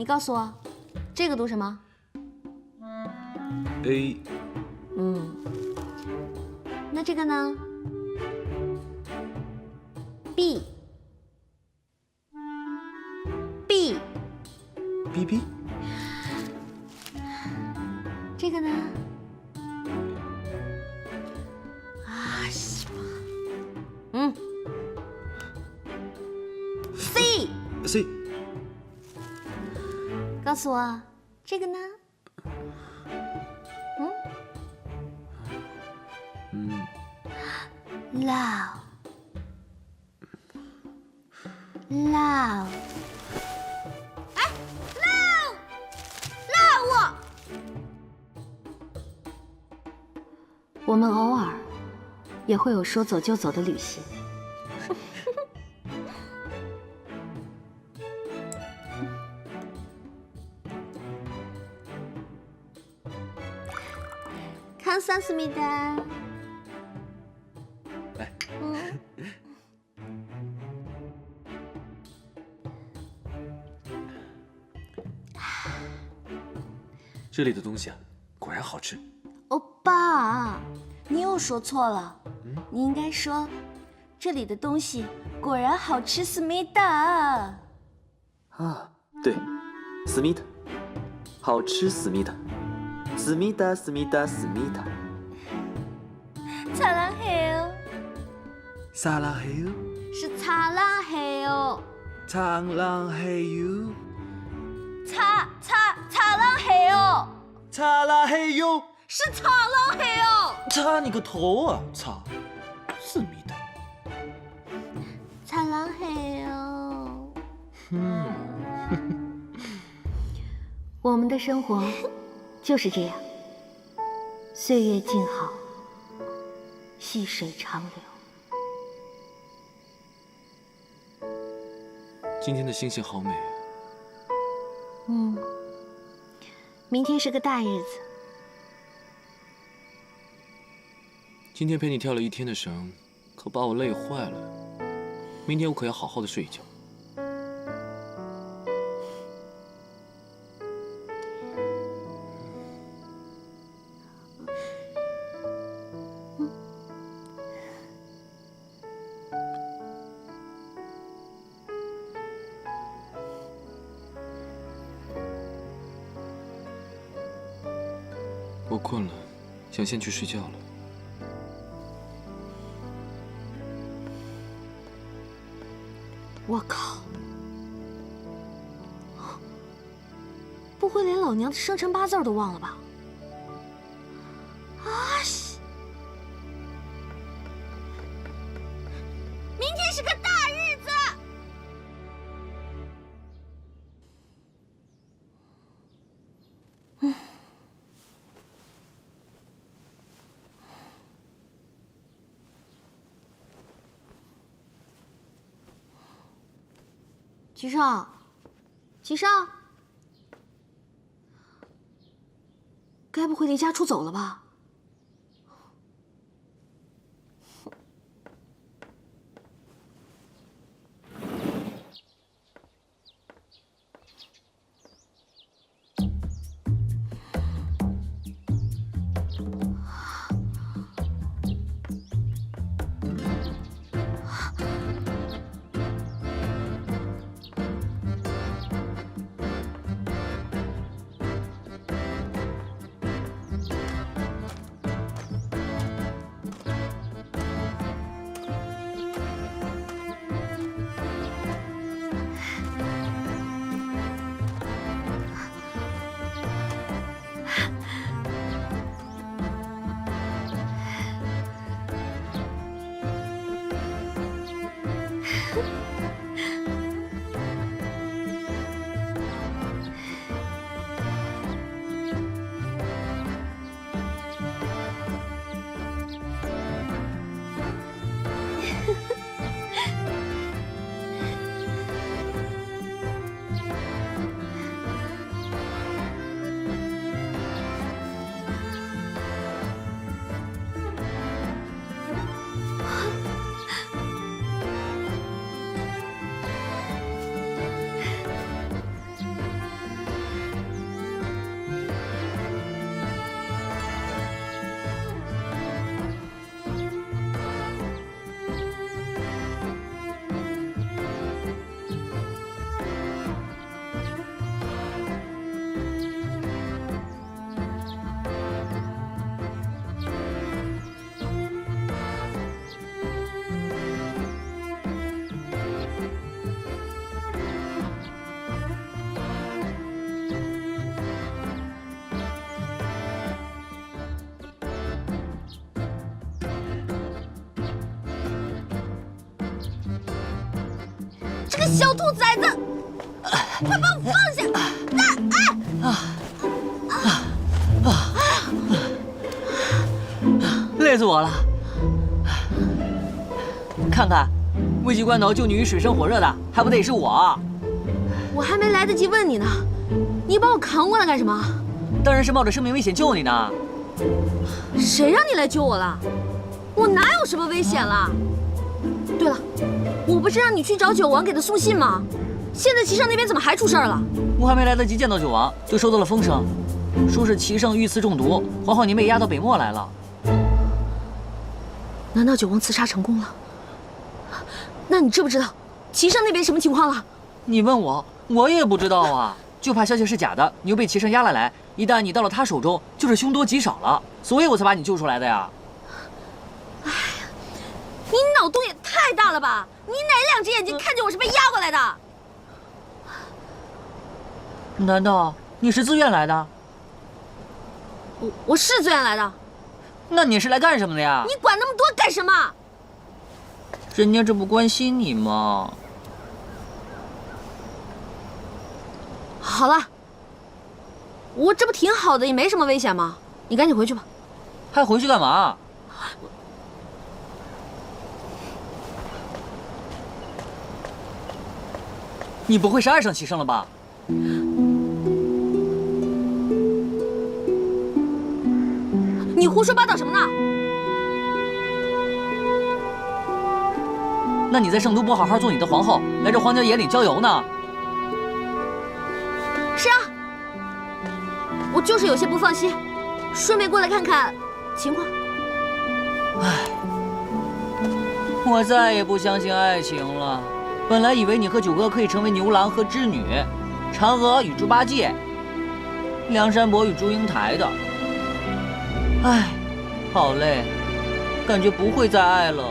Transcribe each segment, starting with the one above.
你告诉我，这个读什么 ？A。那这个呢 ？B。B。B B。这个呢？啊，西吧。C。C。告诉我，这个呢？Love。Love。哎 ，Love。我们偶尔也会有说走就走的旅行。감사합니다。来，这里的东西啊，果然好吃。欧巴，你又说错了。你应该说，这里的东西果然好吃，思密达。啊，对，思密达，好吃，思密达，思密达，思密达，思密达。擦拉黑哦，撒拉嘿哟，是擦拉黑哦，苍狼嘿哟，擦拉黑哦，擦拉嘿哟，是擦拉黑哦，擦你个头啊！擦，思密达。擦拉黑哦。我们的生活就是这样，岁月静好，细水长流。今天的星星好美啊！明天是个大日子。今天陪你跳了一天的绳，可把我累坏了。明天我可要好好的睡一觉。我困了，想先去睡觉了。我靠！不会连老娘的生辰八字都忘了吧？啊西！明天是个大日子。齐少，齐少，该不会离家出走了吧？个小兔崽子，快把我放下！累死我了！看看，危急关头救你于水深火热的，还不得是我？我还没来得及问你呢，你把我扛过来干什么？当然是冒着生命危险救你呢。谁让你来救我了？我哪有什么危险了？对了，我不是让你去找九王给他送信吗？现在齐胜那边怎么还出事儿了？我还没来得及见到九王，就收到了风声，说是齐胜遇刺中毒，皇后您被押到北漠来了。难道九王刺杀成功了？那你知不知道齐胜那边什么情况了？你问我，我也不知道啊，就怕消息是假的，你又被齐胜押了来，一旦你到了他手中，就是凶多吉少了，所以我才把你救出来的呀。哎呀，你脑洞也太大了吧！你哪两只眼睛看见我是被押过来的？难道你是自愿来的？我是自愿来的。那你是来干什么的呀？你管那么多干什么？人家这不关心你吗？好了，我这不挺好的，也没什么危险吗？你赶紧回去吧。还回去干嘛？你不会是爱上齐胜了吧？你胡说八道什么呢？那你在圣都不好好做你的皇后，来这荒郊野岭郊游呢？是啊，我就是有些不放心，顺便过来看看情况。唉，我再也不相信爱情了。本来以为你和九哥可以成为牛郎和织女，嫦娥与猪八戒，梁山伯与祝英台的。唉，好累，感觉不会再爱了。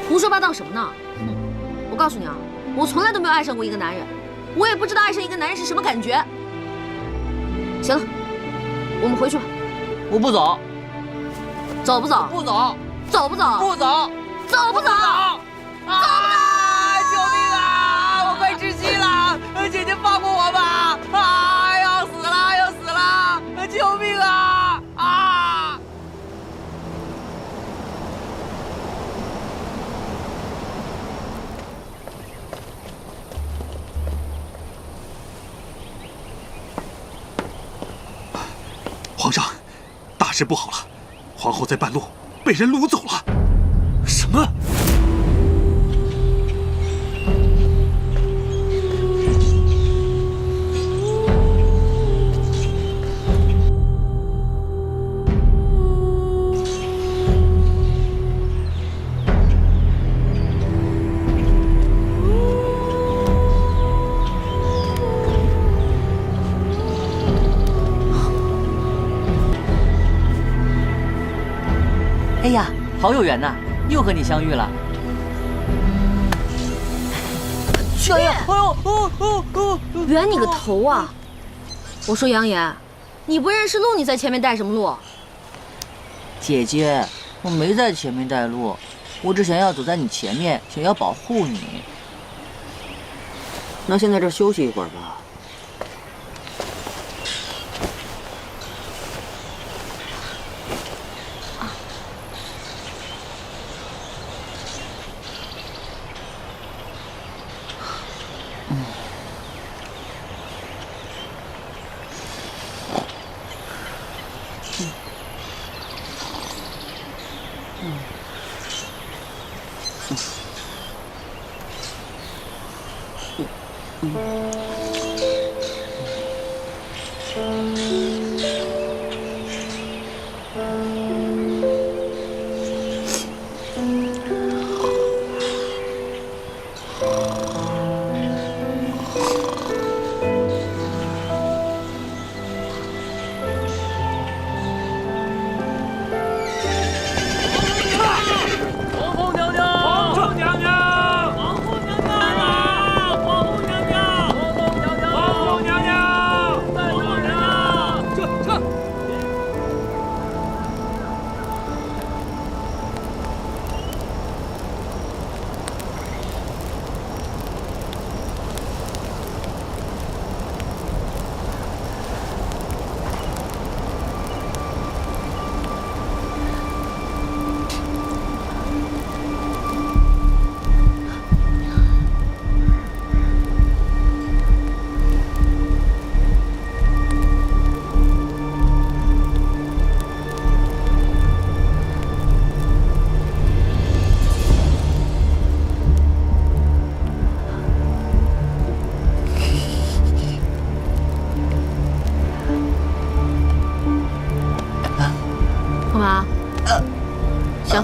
胡说八道什么呢？我告诉你啊，我从来都没有爱上过一个男人，我也不知道爱上一个男人是什么感觉。行了，我们回去吧。我不走。走不走？不走。走不走？不走。走不走？啊！救命啊！我快窒息了！姐姐放过我吧！啊！要死了！要死了！救命啊！啊！皇上，大事不好了！皇后在半路被人掳走了。什么？哎呀，好有缘呐，又和你相遇了。哎呦，圆你个头啊！我说杨言，你不认识路，你在前面带什么路？姐姐，我没在前面带路，我只想要走在你前面，想要保护你。那先在这休息一会儿吧。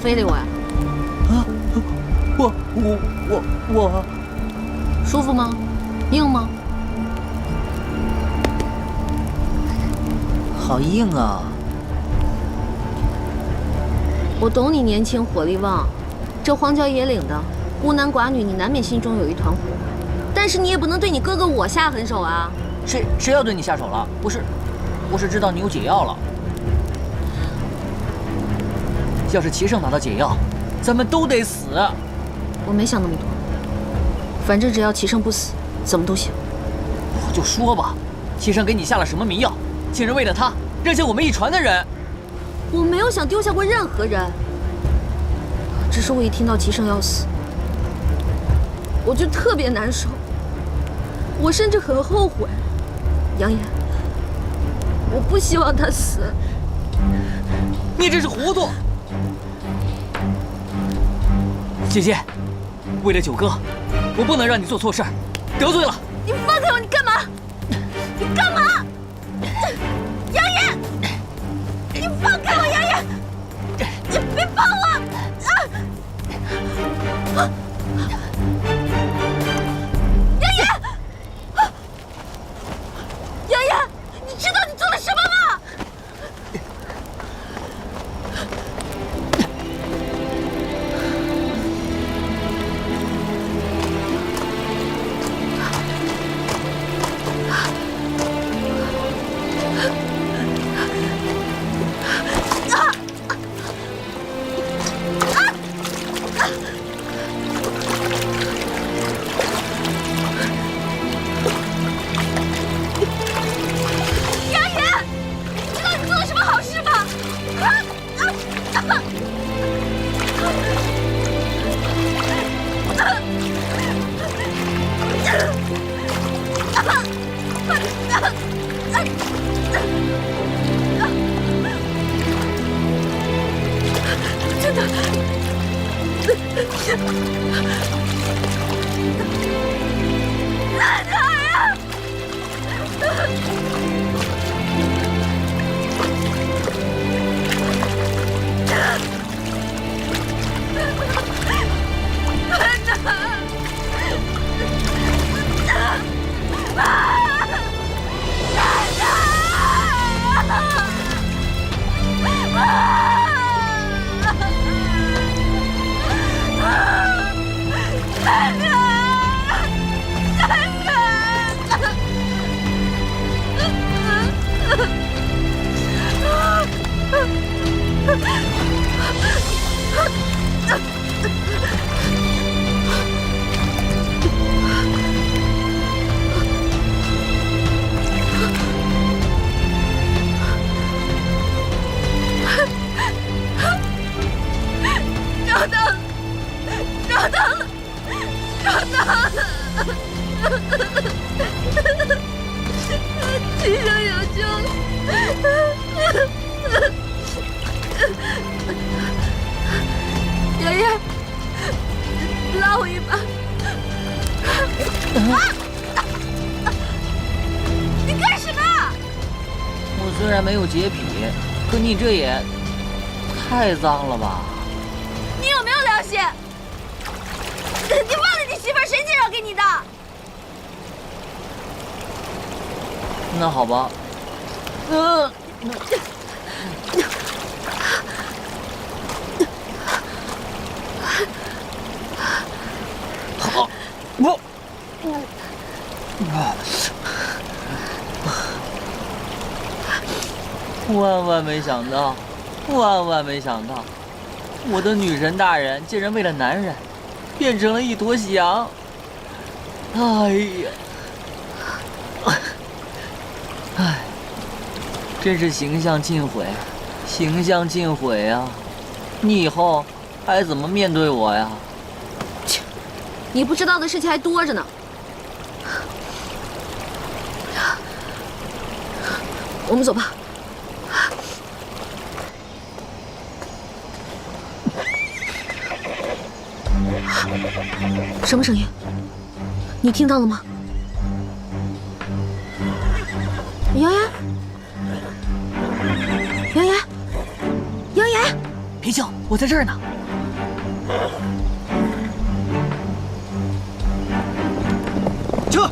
非礼我呀？啊，我，舒服吗？硬吗？好硬啊！我懂你年轻火力旺，这荒郊野岭的孤男寡女，你难免心中有一团火。但是你也不能对你哥哥我下狠手啊！谁要对你下手了？我是知道你有解药了。要是齐胜拿到解药，咱们都得死。我没想那么多，反正只要齐胜不死，怎么都行。我就说吧，齐胜给你下了什么迷药，竟然为了他扔下我们一船的人。我没有想丢下过任何人，只是我一听到齐胜要死，我就特别难受。我甚至很后悔，杨言，我不希望他死。你这是糊涂！姐姐，为了九哥，我不能让你做错事儿，得罪了。你放开我！你干嘛？你干嘛？杨言，你放开我！杨言，你别碰我！杨言，杨言，你知道你做了什么吗？齐胜有救了！爷爷，拉我一把！你干什么？我虽然没有洁癖，可你这也太脏了吧？你有没有良心？你忘了你媳妇儿谁介绍给你的？那好吧。好，万万没想到，万万没想到，我的女神大人竟然为了男人，变成了一坨翔。哎呀！唉，真是形象尽毁，形象尽毁啊！你以后还怎么面对我呀？切，你不知道的事情还多着呢。我们走吧。什么声音？你听到了吗？杨言，杨言，杨言，平别叫，我在这儿呢。撤！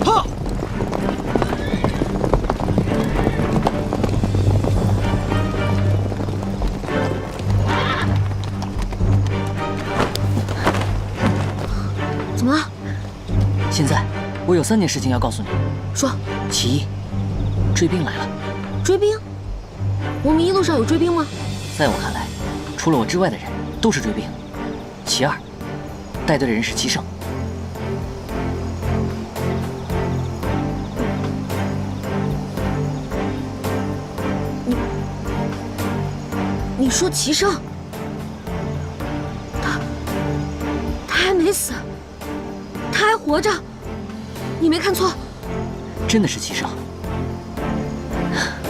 哈！怎么了？现在我有3件事情要告诉你。说。其一，追兵来了。追兵？我们一路上有追兵吗？在我看来，除了我之外的人都是追兵。其二，带队的人是齐胜。你说齐胜？他还没死，他还活着，你没看错。真的是齐胜。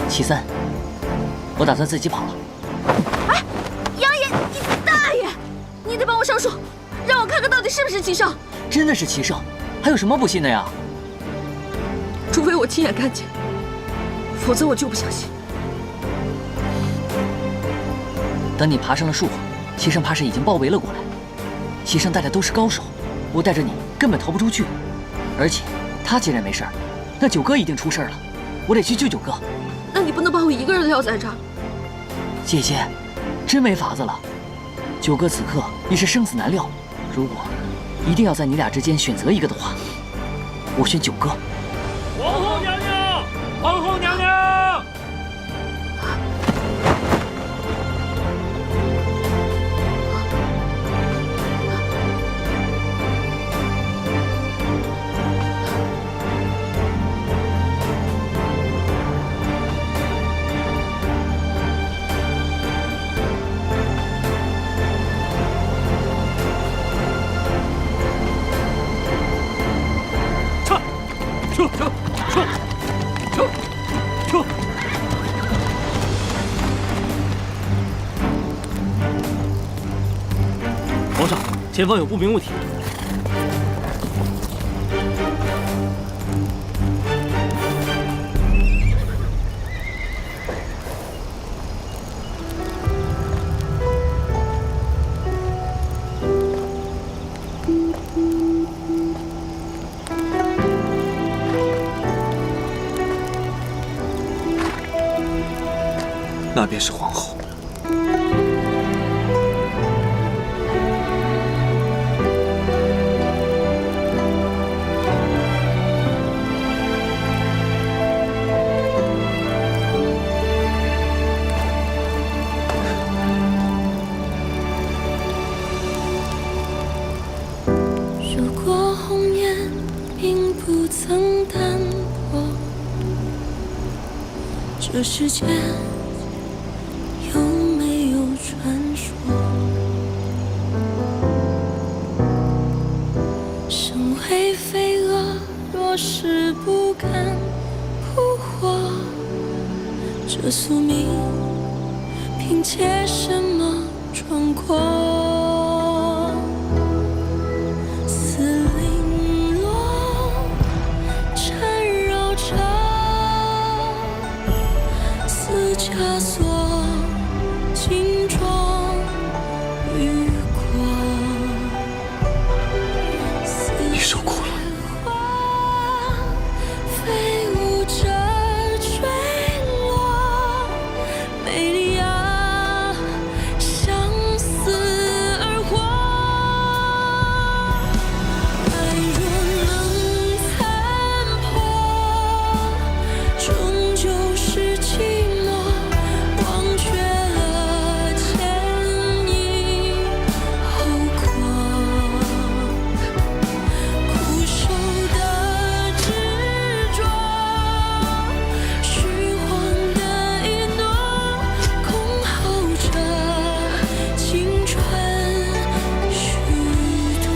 其三，我打算自己跑了。哎，杨爷，你大爷！你得帮我上书，让我看看到底是不是齐胜。真的是齐胜，还有什么不信的呀？除非我亲眼看见，否则我就不相信。等你爬上了树，齐胜怕是已经包围了过来。齐胜带的都是高手，我带着你根本逃不出去。而且他既然没事儿，那九哥一定出事儿了，我得去救九哥。那你不能把我一个人撂在这儿。姐姐，真没法子了。九哥此刻已是生死难料，如果一定要在你俩之间选择一个的话，我选九哥。皇后娘娘，皇后娘娘！皇上，前方有不明物体。那便是皇后。如果红颜并不曾淡薄，这世间有没有传说？身为飞蛾，若是不敢扑火，这宿命凭借什么闯过？枷锁金装雨过，你受苦了。飞舞着坠落，美丽啊，相思而活。爱若能残破，终究是寂寞。忘却了前因后果，苦守的执着，虚晃的一诺，空耗着青春虚脱。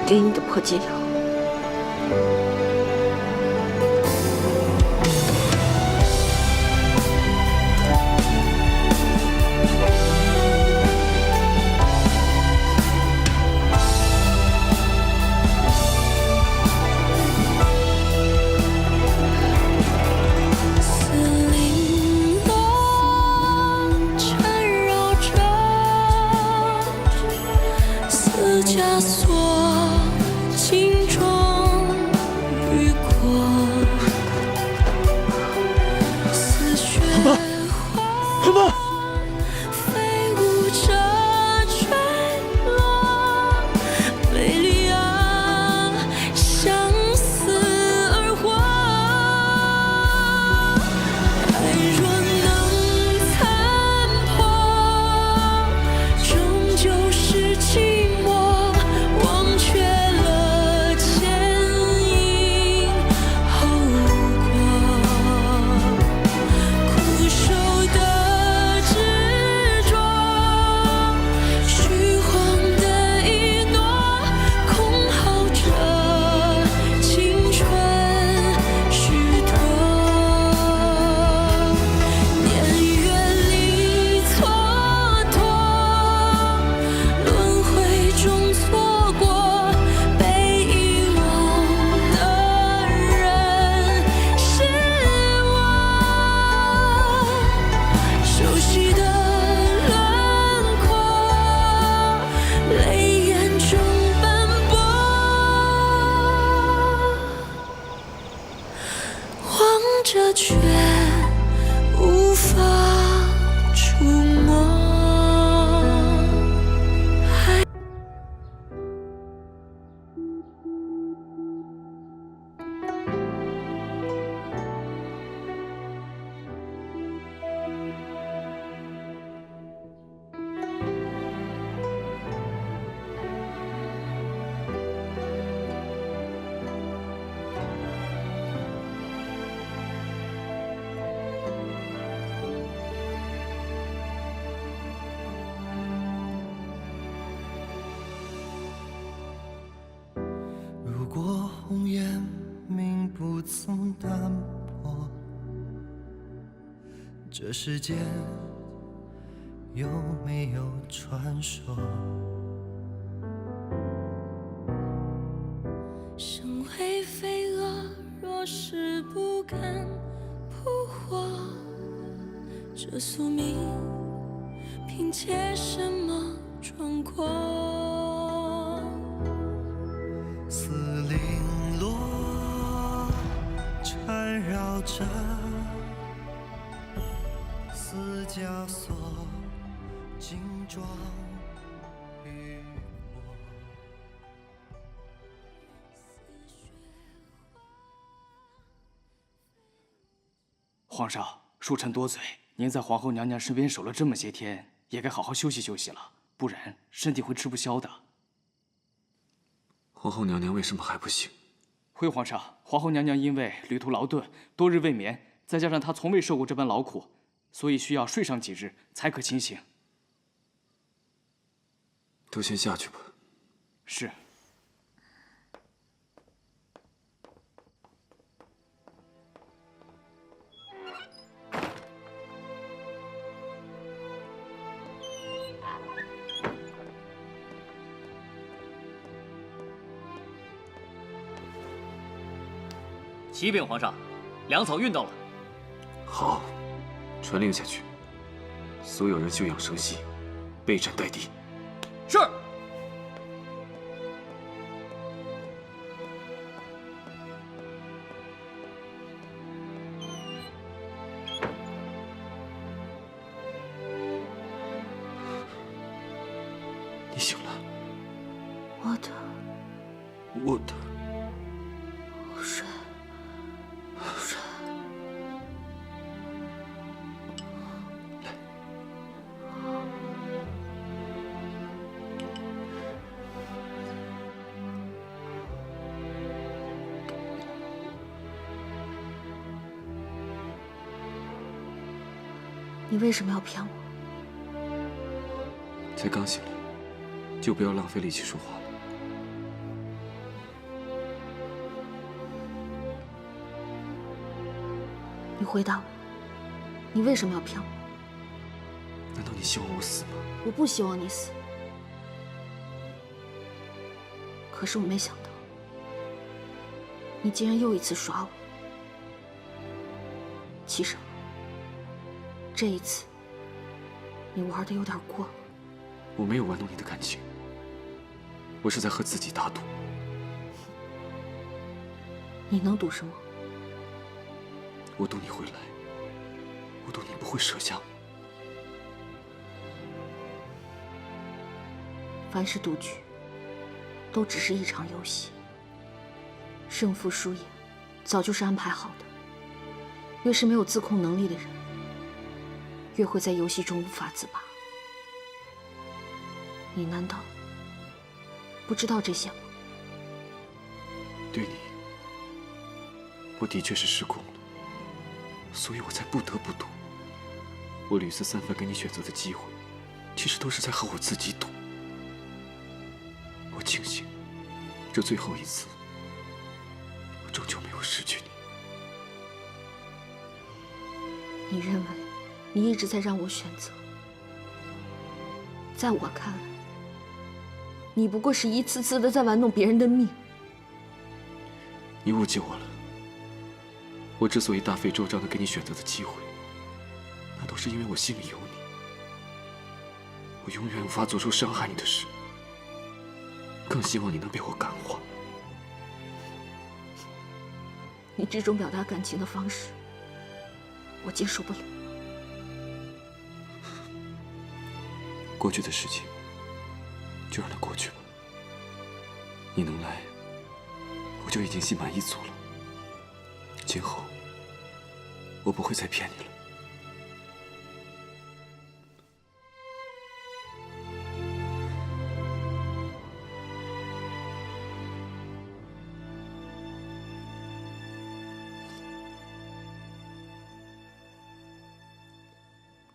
给你的破解药。却无法触摸。如果红颜命不曾淡薄，这世间有没有传说？身为飞蛾，若是不敢扑火，这宿命凭借什么闯过？丝零落，缠绕着丝枷锁，金装玉裹。皇上，恕臣多嘴。您在皇后娘娘身边守了这么些天，也该好好休息休息了，不然身体会吃不消的。皇后娘娘为什么还不醒？回皇上，皇后娘娘因为旅途劳顿，多日未眠，再加上她从未受过这般劳苦，所以需要睡上几日才可清醒。都先下去吧。是。启禀皇上，粮草运到了。好，传令下去，所有人休养生息，备战待敌。是。你醒了。我的水。你为什么要骗我？才刚醒来，就不要浪费力气说话了。你回答我，你为什么要骗我？难道你希望我死吗？我不希望你死，可是我没想到，你竟然又一次耍我。齐生，这一次你玩的有点过了。我没有玩弄你的感情，我是在和自己打赌。你能赌什么？我赌你会来，我赌你不会舍下我。凡是赌局，都只是一场游戏，胜负输赢早就是安排好的。越是没有自控能力的人，越会在游戏中无法自拔。你难道不知道这些吗？对你，我的确是失控了，所以我才不得不赌。我屡次三番给你选择的机会，其实都是在和我自己赌。我庆幸，这最后一次，我终究没有失去你。你认为你一直在让我选择，在我看来，你不过是一次次的在玩弄别人的命。你误解我了。我之所以大费周章的给你选择的机会，那都是因为我心里有你。我永远无法做出伤害你的事，更希望你能被我感化。你这种表达感情的方式，我接受不了。过去的事情就让它过去吧。你能来，我就已经心满意足了。今后我不会再骗你了。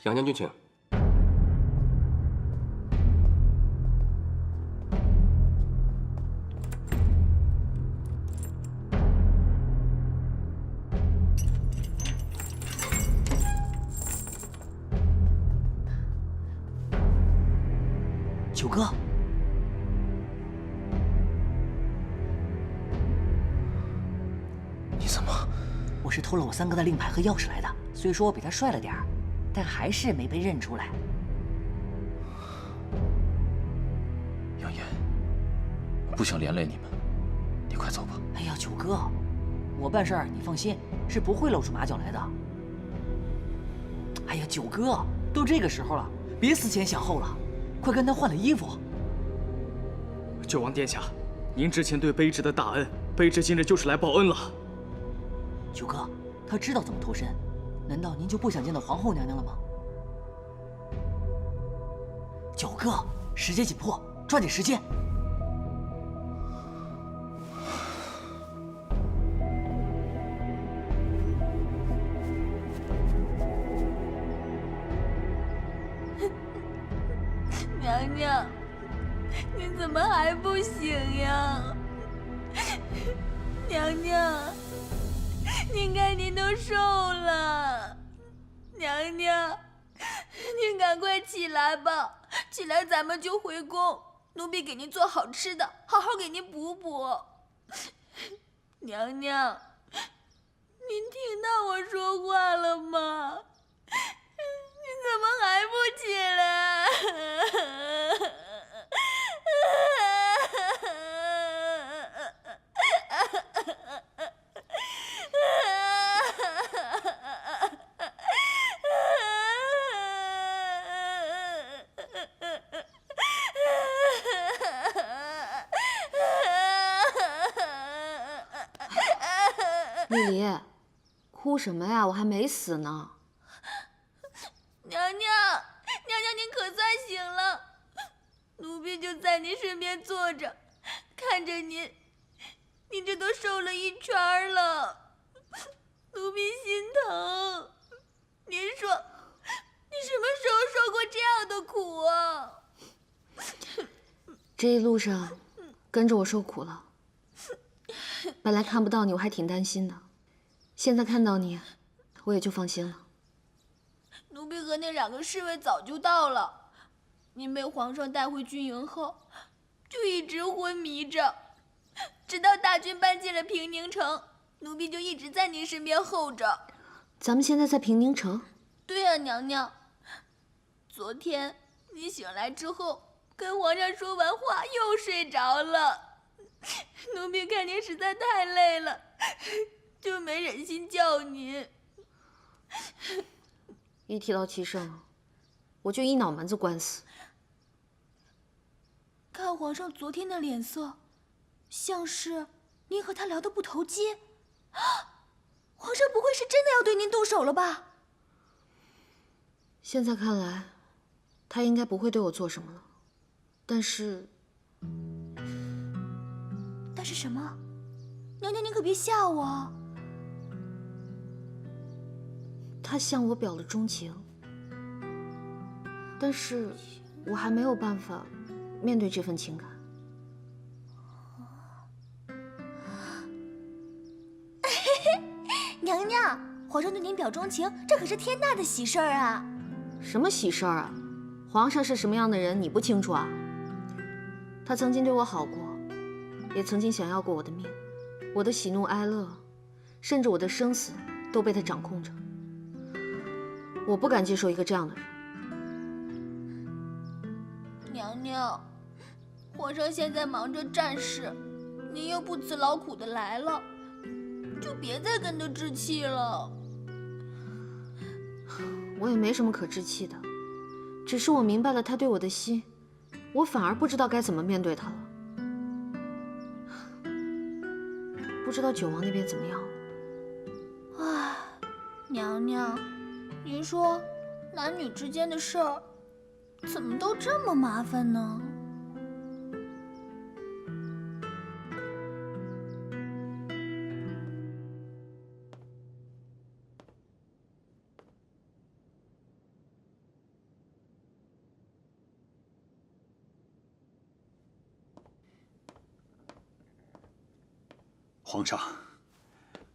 杨将军，请。九哥，你怎么？我是偷了我三哥的令牌和钥匙来的。虽说我比他帅了点儿，但还是没被认出来。杨言，我不想连累你们，你快走吧。哎呀，九哥，我办事儿你放心，是不会露出马脚来的。哎呀，九哥，都这个时候了，别思前想后了，快跟他换了衣服。九王殿下，您之前对卑职的大恩，卑职今日就是来报恩了。九哥，他知道怎么脱身，难道您就不想见到皇后娘娘了吗？九哥，时间紧迫，抓紧时间。娘娘，你怎么还不醒呀？娘娘，您看您都瘦了。娘娘，您赶快起来吧，起来咱们就回宫，奴婢给您做好吃的，好好给您补补。娘娘，您听到我说话了吗？你怎么还不起来？丽丽，哭什么呀？我还没死呢。娘娘，娘娘，您可算醒了。奴婢就在您身边坐着，看着您，您这都瘦了一圈了，奴婢心疼。您说，你什么时候受过这样的苦啊？这一路上跟着我受苦了。本来看不到你，我还挺担心的，现在看到你，我也就放心了。奴婢和那2个侍卫早就到了，您被皇上带回军营后，就一直昏迷着，直到大军搬进了平宁城，奴婢就一直在您身边候着。咱们现在在平宁城？对啊，娘娘。昨天你醒来之后，跟皇上说完话又睡着了。奴婢看您实在太累了，就没忍心叫您。一提到齐胜，我就一脑门子官司。看皇上昨天的脸色，像是您和他聊得不投机。皇上不会是真的要对您动手了吧？现在看来，他应该不会对我做什么了。但是什么？娘娘，您可别吓我。他向我表了钟情，但是我还没有办法面对这份情感。娘娘，皇上对您表钟情，这可是天大的喜事儿啊！什么喜事儿啊？皇上是什么样的人，你不清楚啊？他曾经对我好过，也曾经想要过我的命，我的喜怒哀乐，甚至我的生死，都被他掌控着。我不敢接受一个这样的人。娘娘，皇上现在忙着战事，您又不辞劳苦的来了，就别再跟他置气了。我也没什么可置气的，只是我明白了他对我的心，我反而不知道该怎么面对他了。不知道九王那边怎么样了？唉，娘娘，您说男女之间的事儿，怎么都这么麻烦呢？皇上，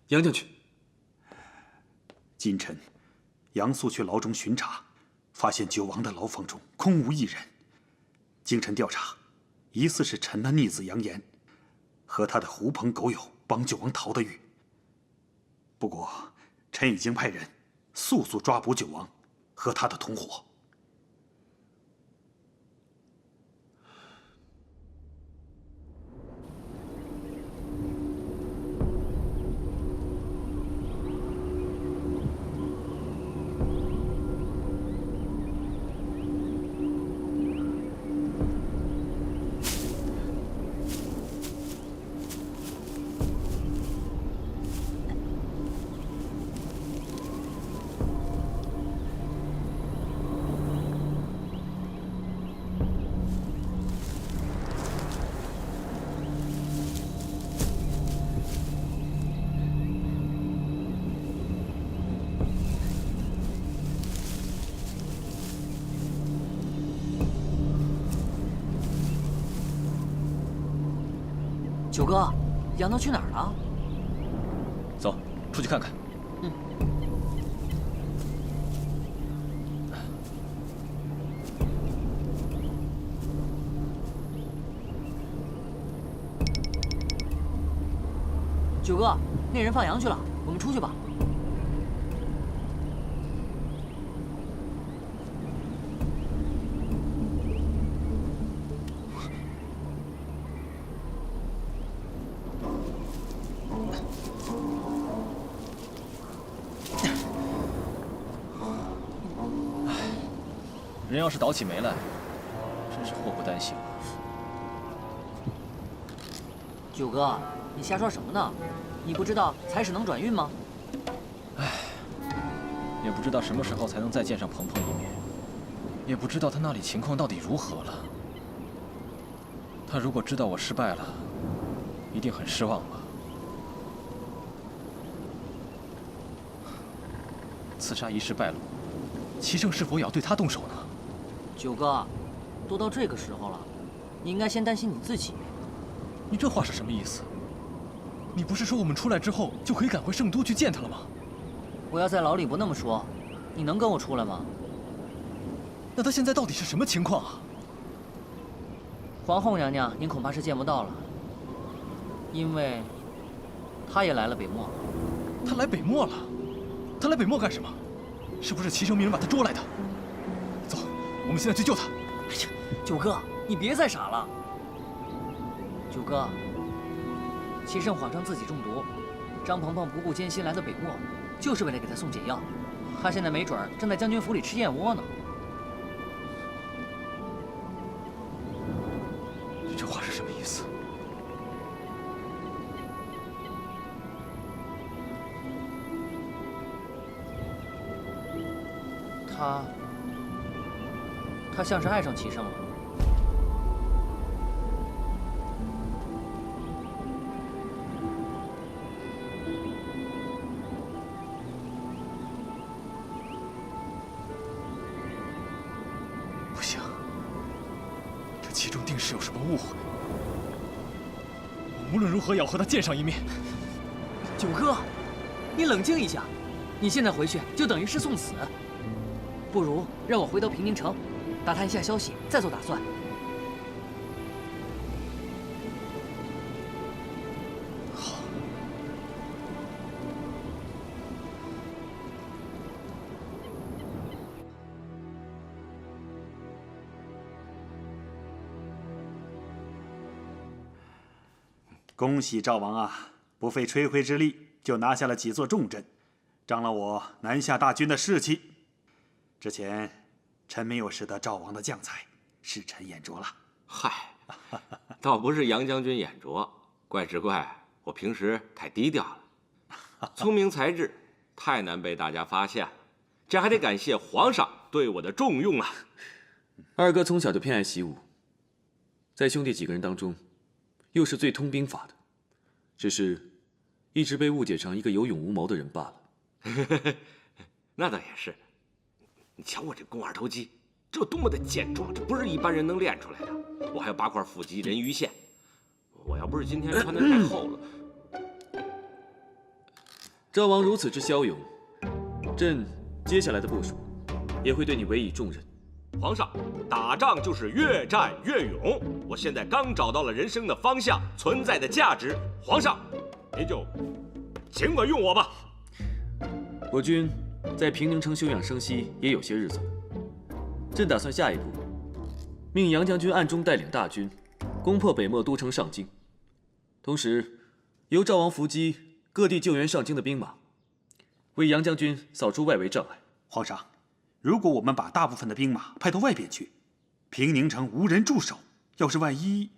杨将军，今晨杨素去牢中巡查，发现九王的牢房中空无一人。经臣调查，疑似是臣的逆子杨延和他的狐朋狗友帮九王逃的狱。不过，臣已经派人速速抓捕九王和他的同伙。九哥，杨都去哪儿了？走，出去看看。嗯。九哥，那人放羊去了，我们出去吧。人要是倒起霉来，真是祸不单行啊！九哥，你瞎说什么呢？你不知道才使能转运吗？唉，也不知道什么时候才能再见上鹏鹏一面，也不知道他那里情况到底如何了。他如果知道我失败了，一定很失望吧？刺杀一事败露，齐胜是否也要对他动手呢？九哥，都到这个时候了，你应该先担心你自己。你这话是什么意思？你不是说我们出来之后就可以赶回圣都去见他了吗？我要在牢里不那么说，你能跟我出来吗？那他现在到底是什么情况啊？皇后娘娘，您恐怕是见不到了，因为她也来了北漠。她来北漠了？她来北漠干什么？是不是齐胜命人把她捉来的？走，我们现在去救她。哎呀，九哥，你别再傻了。九哥，齐胜谎称自己中毒，张鹏鹏不顾艰辛来到北漠，就是为了给他送解药。他现在没准正在将军府里吃燕窝呢。你这话是什么意思？他像是爱上齐胜了。不行，这其中定是有什么误会。我无论如何也要和他见上一面。九哥，你冷静一下，你现在回去就等于是送死。不如让我回到平宁城，打探一下消息，再做打算。好。恭喜赵王啊！不费吹灰之力就拿下了几座重镇，彰了我南下大军的士气。之前臣没有识得赵王的将才，是臣眼拙了。嗨，倒不是杨将军眼拙，怪只怪我平时太低调了，聪明才智太难被大家发现了。这还得感谢皇上对我的重用啊！二哥从小就偏爱习武，在兄弟几个人当中，又是最通兵法的，只是一直被误解成一个有勇无谋的人罢了。那倒也是，你瞧我这肱二头肌，这多么的健壮，这不是一般人能练出来的。我还有8块腹肌、人鱼线，我要不是今天穿的太厚了。赵王如此之骁勇，朕接下来的部署也会对你委以重任。皇上，打仗就是越战越勇。我现在刚找到了人生的方向，存在的价值。皇上，您就尽管用我吧。我军在平宁城休养生息也有些日子了，朕打算下一步命杨将军暗中带领大军攻破北漠都城上京，同时由赵王伏击各地救援上京的兵马，为杨将军扫除外围障碍。皇上，如果我们把大部分的兵马派到外边去，平宁城无人驻守，要是万一……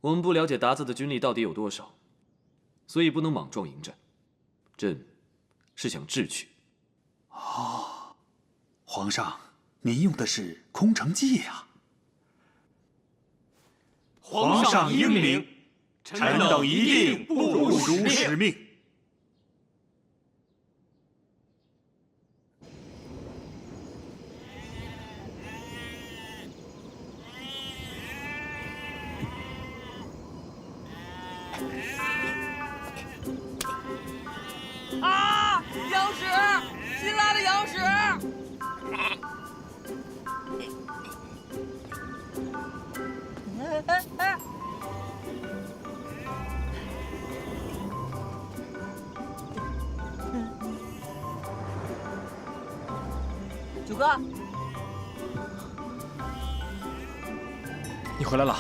我们不了解鞑子的军力到底有多少，所以不能莽撞迎战。朕是想智取。哦，皇上，您用的是空城计呀！皇上英明，臣等一定不辱使命。啊！羊屎，新来的羊屎！九哥，你回来了。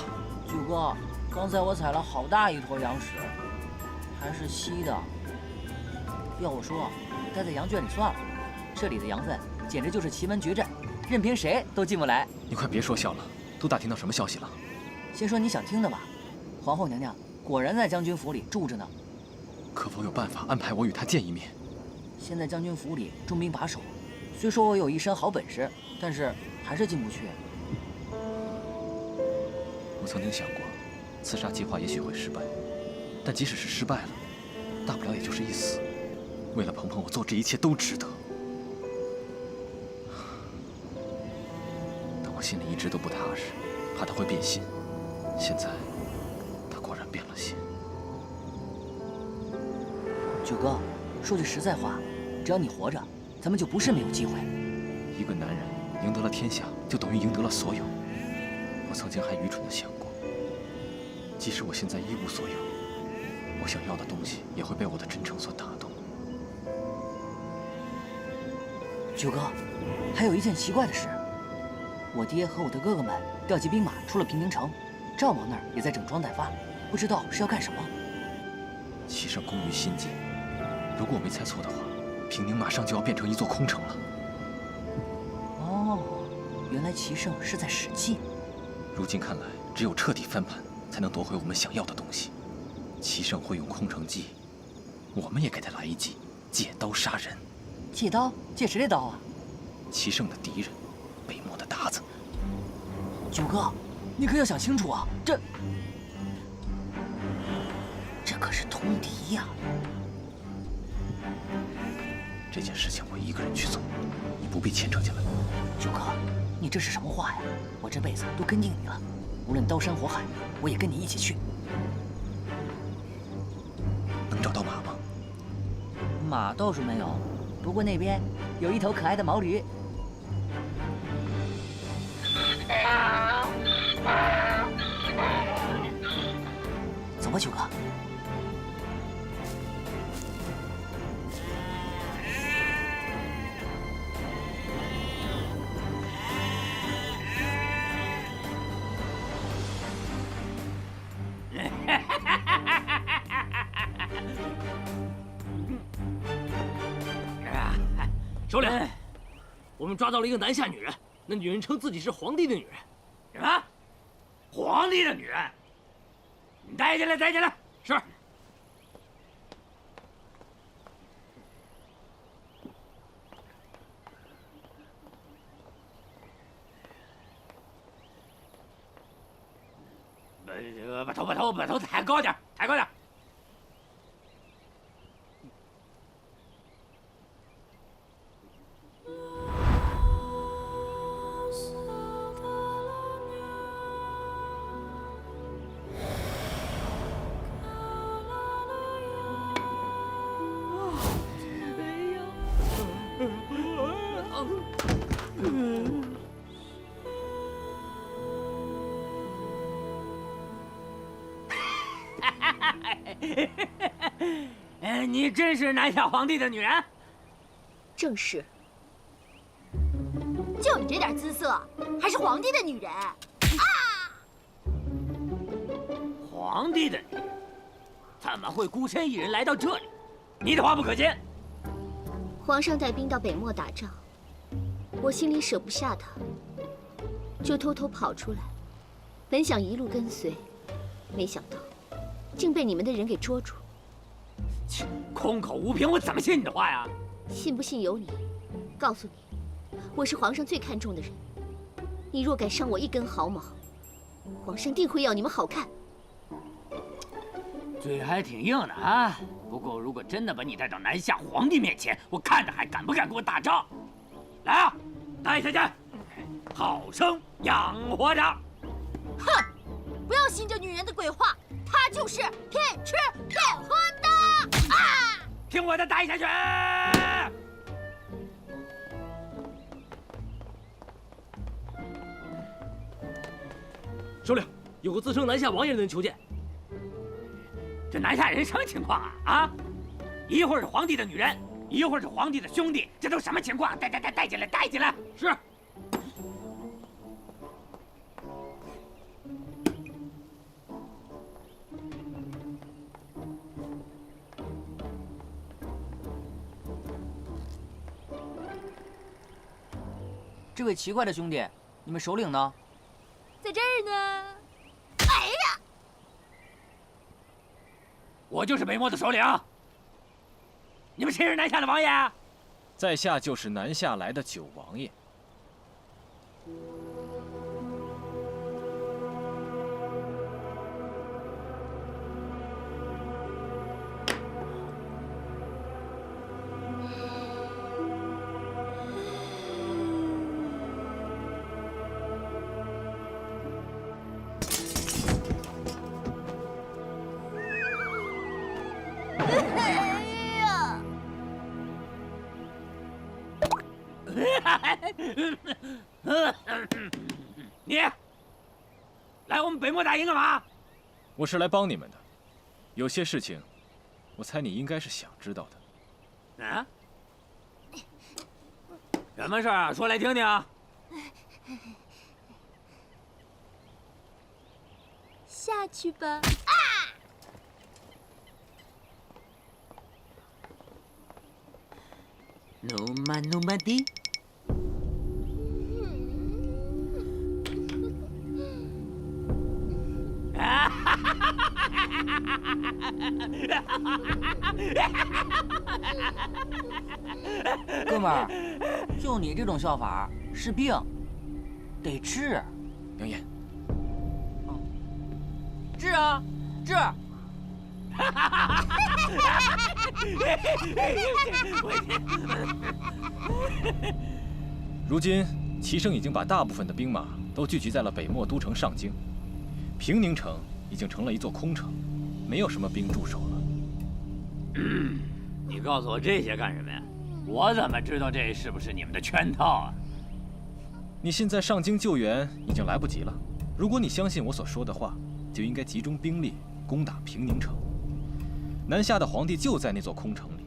九哥，刚才我采了好大一坨羊屎，还是稀的。要我说，待在羊圈里算了，这里的羊粪简直就是奇门绝阵，任凭谁都进不来。你快别说笑了，都打听到什么消息了？先说你想听的吧。皇后娘娘果然在将军府里住着呢。可否有办法安排我与她见一面？现在将军府里重兵把守，虽说我有一身好本事，但是还是进不去。我曾经想过，刺杀计划也许会失败，但即使是失败了，大不了也就是一死。为了鹏鹏，我做这一切都值得。但我心里一直都不踏实，怕他会变心。现在，他果然变了心。九哥，说句实在话，只要你活着，咱们就不是没有机会。一个男人赢得了天下，就等于赢得了所有。我曾经还愚蠢地想过，即使我现在一无所有，我想要的东西也会被我的真诚所打动。九哥，还有一件奇怪的事，我爹和我的哥哥们调集兵马出了平宁城，赵王那儿也在整装待发，不知道是要干什么。齐胜攻于心计，如果我没猜错的话，平宁马上就要变成一座空城了。哦，原来齐胜是在使计。如今看来，只有彻底翻盘，才能夺回我们想要的东西。齐胜会用空城计，我们也给他来一计，借刀杀人。借刀？借谁的刀啊？齐胜的敌人，北漠的鞑子。九哥，你可要想清楚啊！这可是通敌呀！这件事情我一个人去做，你不必牵扯进来。九哥，你这是什么话呀？我这辈子都跟定你了，无论刀山火海，我也跟你一起去。能找到马吗？马倒是没有，不过那边有一头可爱的毛驴。走吧，九哥。首领，我们抓到了一个南下女人，那女人称自己是皇帝的女人。什么？皇帝的女人？你带进来，带进来。是。把头抬高点，抬高点。你真是南下皇帝的女人？正是。就你这点姿色，还是皇帝的女人？啊！皇帝的女人怎么会孤身一人来到这里？你的话不可信。皇上带兵到北漠打仗，我心里舍不下他，就偷偷跑出来，本想一路跟随，没想到竟被你们的人给捉住。空口无凭，我怎么信你的话呀？信不信由你。告诉你，我是皇上最看重的人，你若敢伤我一根毫毛，皇上定会要你们好看。嘴还挺硬的啊！不过如果真的把你带到南下皇帝面前，我看着还敢不敢跟我打仗？来啊，带下去，好生养活着。哼！不要信这女人的鬼话，她就是骗吃骗喝的啊！听我的，带下去！首领，有个自称南下王爷的人求见。这南下人什么情况啊？啊！一会儿是皇帝的女人，一会儿是皇帝的兄弟，这都什么情况？带进来，带进来！是。这位奇怪的兄弟，你们首领呢？在这儿呢。哎呀！我就是北漠的首领。你们谁是南下的王爷？在下就是南下来的九王爷。你来我们北漠大营干嘛？我是来帮你们的，有些事情，我猜你应该是想知道的。啊？什么事儿啊？说来听听。下去吧。啊！努曼迪。哥们儿，就你这种笑法是病，得治。杨岩，治啊，治！如今齐生已经把大部分的兵马都聚集在了北漠都城上京，平宁城已经成了一座空城，没有什么兵驻守了。你告诉我这些干什么呀？我怎么知道这是不是你们的圈套啊？你现在上京救援已经来不及了。如果你相信我所说的话，就应该集中兵力攻打平宁城。南下的皇帝就在那座空城里，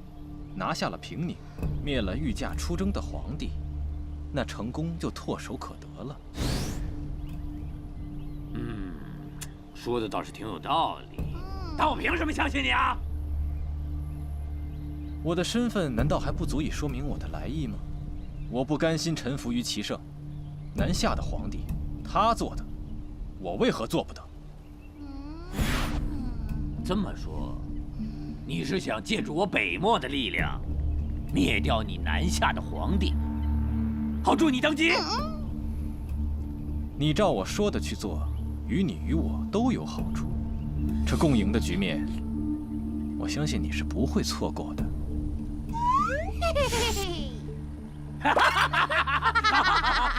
拿下了平宁，灭了御驾出征的皇帝，那成功就唾手可得了。说的倒是挺有道理，但我凭什么相信你啊？我的身份难道还不足以说明我的来意吗？我不甘心臣服于齐圣，南下的皇帝他做的，我为何做不得？这么说，你是想借助我北漠的力量，灭掉你南下的皇帝，好助你登基？你照我说的去做，于你于我都有好处。这共赢的局面，我相信你是不会错过的。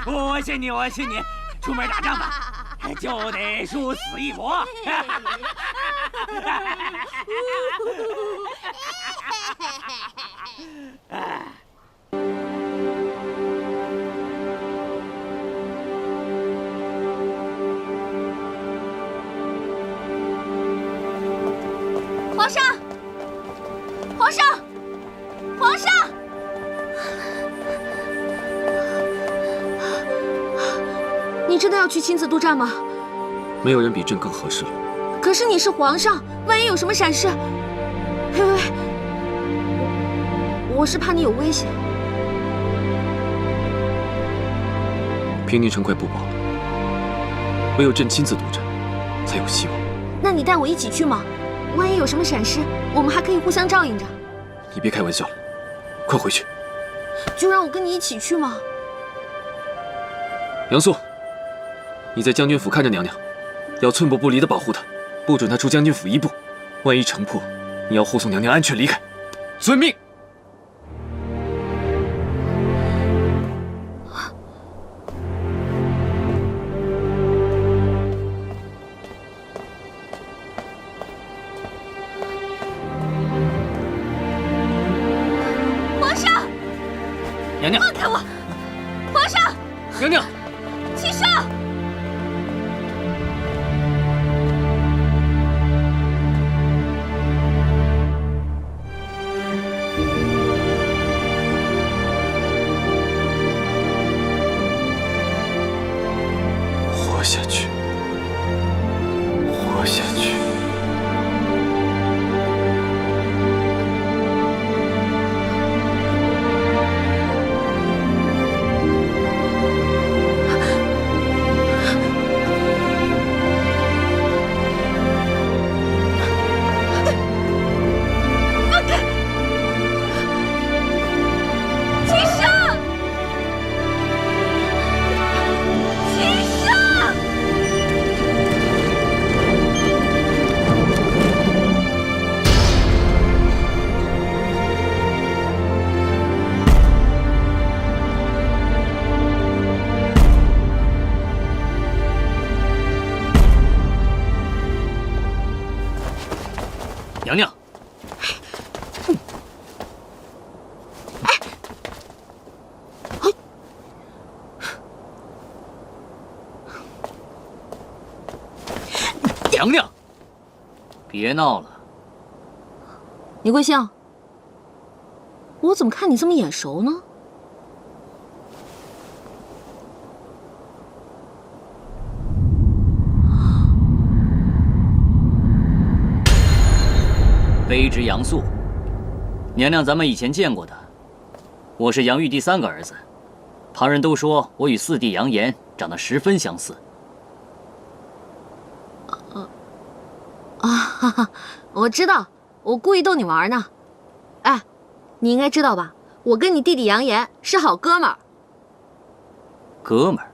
我信你，我信你，出门打仗吧，就得殊死一搏。皇上，皇上，皇上！你真的要去亲自督战吗？没有人比朕更合适了。可是你是皇上，万一有什么闪失……喂，我是怕你有危险。平宁城快不保了，唯有朕亲自督战，才有希望。那你带我一起去吗？万一有什么闪失，我们还可以互相照应着。你别开玩笑了，快回去。就让我跟你一起去吗？杨素，你在将军府看着娘娘，要寸步不离地保护她，不准她出将军府一步。万一城破，你要护送娘娘安全离开。遵命。皇上，娘娘，放开我！皇上，娘娘，齐圣。活下去，活下去。娘娘，娘娘，别闹了。李贵相，我怎么看你这么眼熟呢？卑职杨素，娘娘咱们以前见过的。我是杨玉第3个儿子，旁人都说我与4弟杨炎长得十分相似。哈哈，我知道，我故意逗你玩呢。哎，你应该知道吧？我跟你弟弟杨炎是好哥们儿。哥们儿？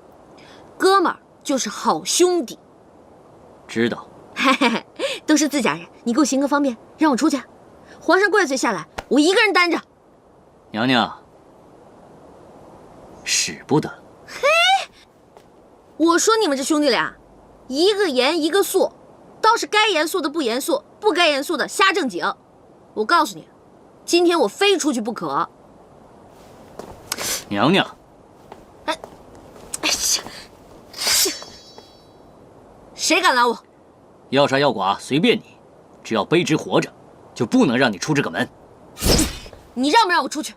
哥们儿就是好兄弟。知道。嘿嘿嘿，都是自家人，你给我行个方便，让我出去。皇上怪罪下来，我一个人担着。娘娘，使不得。嘿，我说你们这兄弟俩，一个严一个肃，倒是该严肃的不严肃，不该严肃的瞎正经。我告诉你，今天我非出去不可。娘娘，哎呀，谁敢拦我？要杀要剐随便你，只要卑职活着，就不能让你出这个门。你让不让我出去？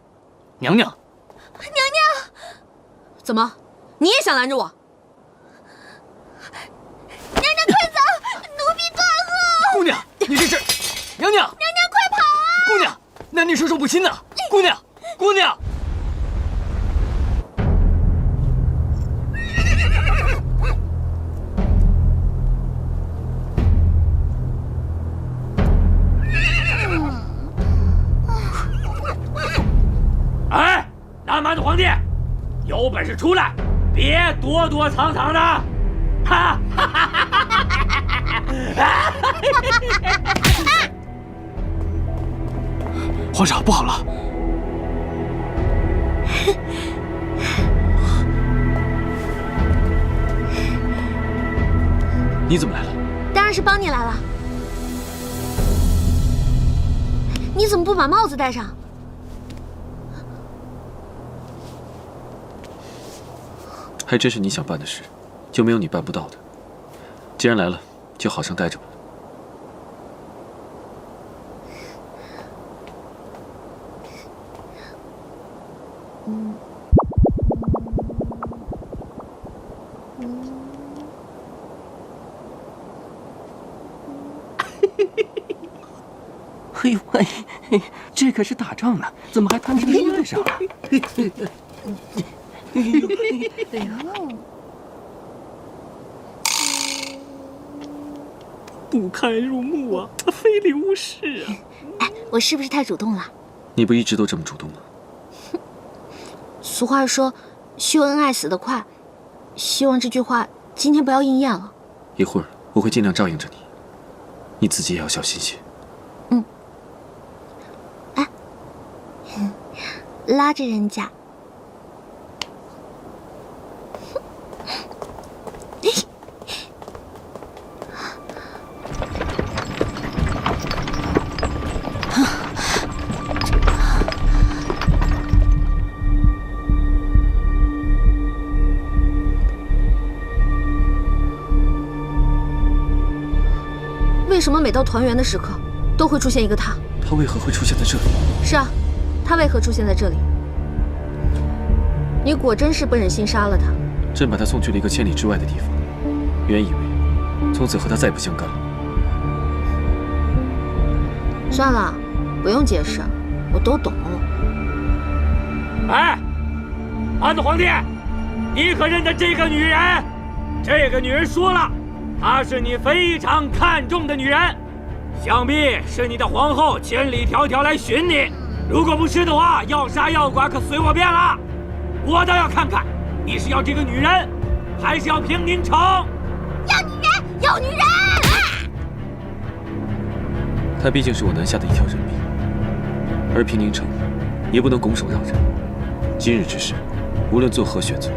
娘娘，娘娘，怎么，你也想拦着我？娘娘快走，奴婢断后。姑娘，你这是……娘娘，娘娘快跑啊！姑娘，男女授受不亲呐！姑娘，姑娘。蛮子皇帝，有本事出来，别躲躲藏藏的！哈！皇上，不好了！你怎么来了？当然是帮你来了。你怎么不把帽子戴上？还真是你想办的事，就没有你办不到的。既然来了，就好生待着吧。嘿呦喂，这可是打仗呢，怎么还弹成音乐上了？哎呦，不堪入目啊，非礼勿视啊！哎，我是不是太主动了？你不一直都这么主动吗？俗话说，秀恩爱死得快，希望这句话今天不要应验了。一会儿我会尽量照应着你，你自己也要小心些。拉着人家。为什么每到团圆的时刻，都会出现一个他？他为何会出现在这里？是啊。他为何出现在这里？你果真是不忍心杀了他。朕把他送去了一个千里之外的地方，原以为从此和他再不相干了。算了，不用解释，我都懂。哎，蛮子皇帝，你可认得这个女人？这个女人说了，她是你非常看重的女人，想必是你的皇后千里迢迢来寻你。如果不是的话，要杀要剐可随我便了。我倒要看看，你是要这个女人，还是要平宁城？要女人，要女人！她毕竟是我南下的一条人命，而平宁城也不能拱手让人。今日之事，无论做何选择，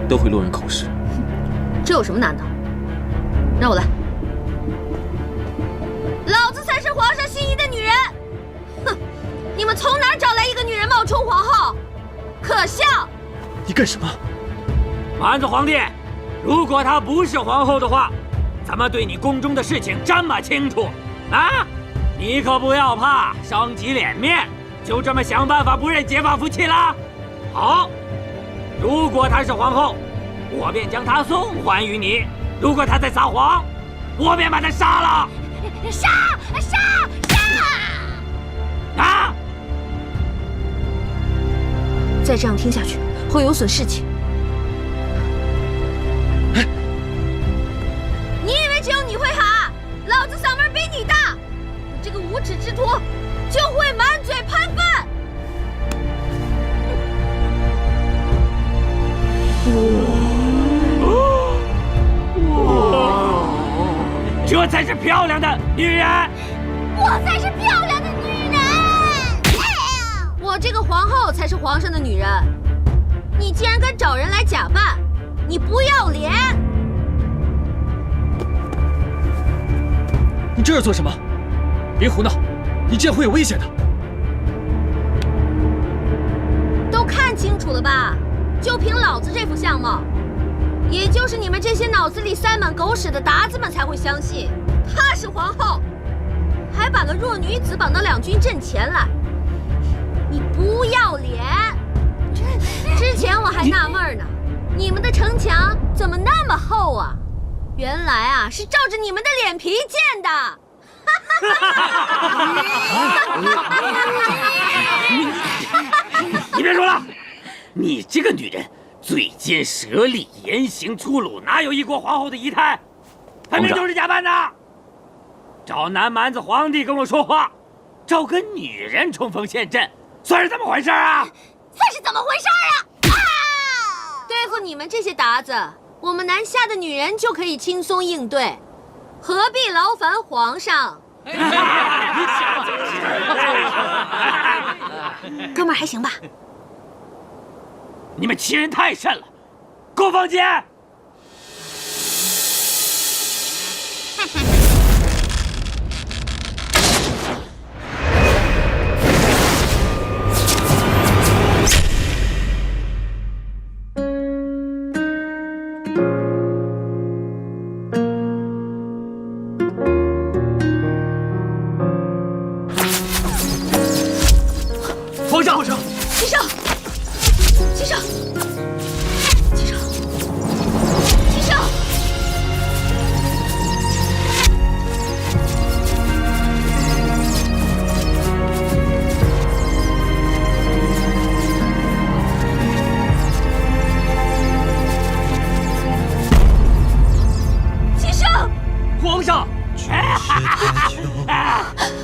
都会落人口实。这有什么难的？让我来。老子才是皇上心仪的女人。哼！你们从哪儿找来一个女人冒充皇后？可笑！你干什么？蛮子皇帝，如果她不是皇后的话，怎么对你宫中的事情这么清楚啊？你可不要怕伤及脸面，就这么想办法不认结发夫妻了？好，如果她是皇后，我便将她送还于你；如果她在撒谎，我便把她杀了。杀！啊！再这样听下去，会有损士气。你以为只有你会喊？老子嗓门比你大！你这个无耻之徒，就会满嘴喷粪！这才是漂亮的女人！我才是漂亮的女人！我这个皇后才是皇上的女人。你竟然敢找人来假扮，你不要脸！你这是做什么？别胡闹！你这样会有危险的。都看清楚了吧？就凭老子这副相貌，也就是你们这些脑子里塞满狗屎的达子们才会相信她是皇后，还把个弱女子绑到两军阵前来。你不要脸！之前我还纳闷呢，你们的城墙怎么那么厚啊？原来啊，是照着你们的脸皮建的。你别说了，你这个女人嘴尖舌利，言行粗鲁，哪有一国皇后的仪态？分明就是假扮的。找南蛮子皇帝跟我说话，找个女人冲锋陷阵，算是怎么回事啊？算是怎么回事啊？对付你们这些鞑子，我们南下的女人就可以轻松应对，何必劳烦皇上？哥们儿还行吧？你们欺人太甚了，给我放监！皇上，齐胜，齐胜，齐胜，齐胜！齐胜！皇上！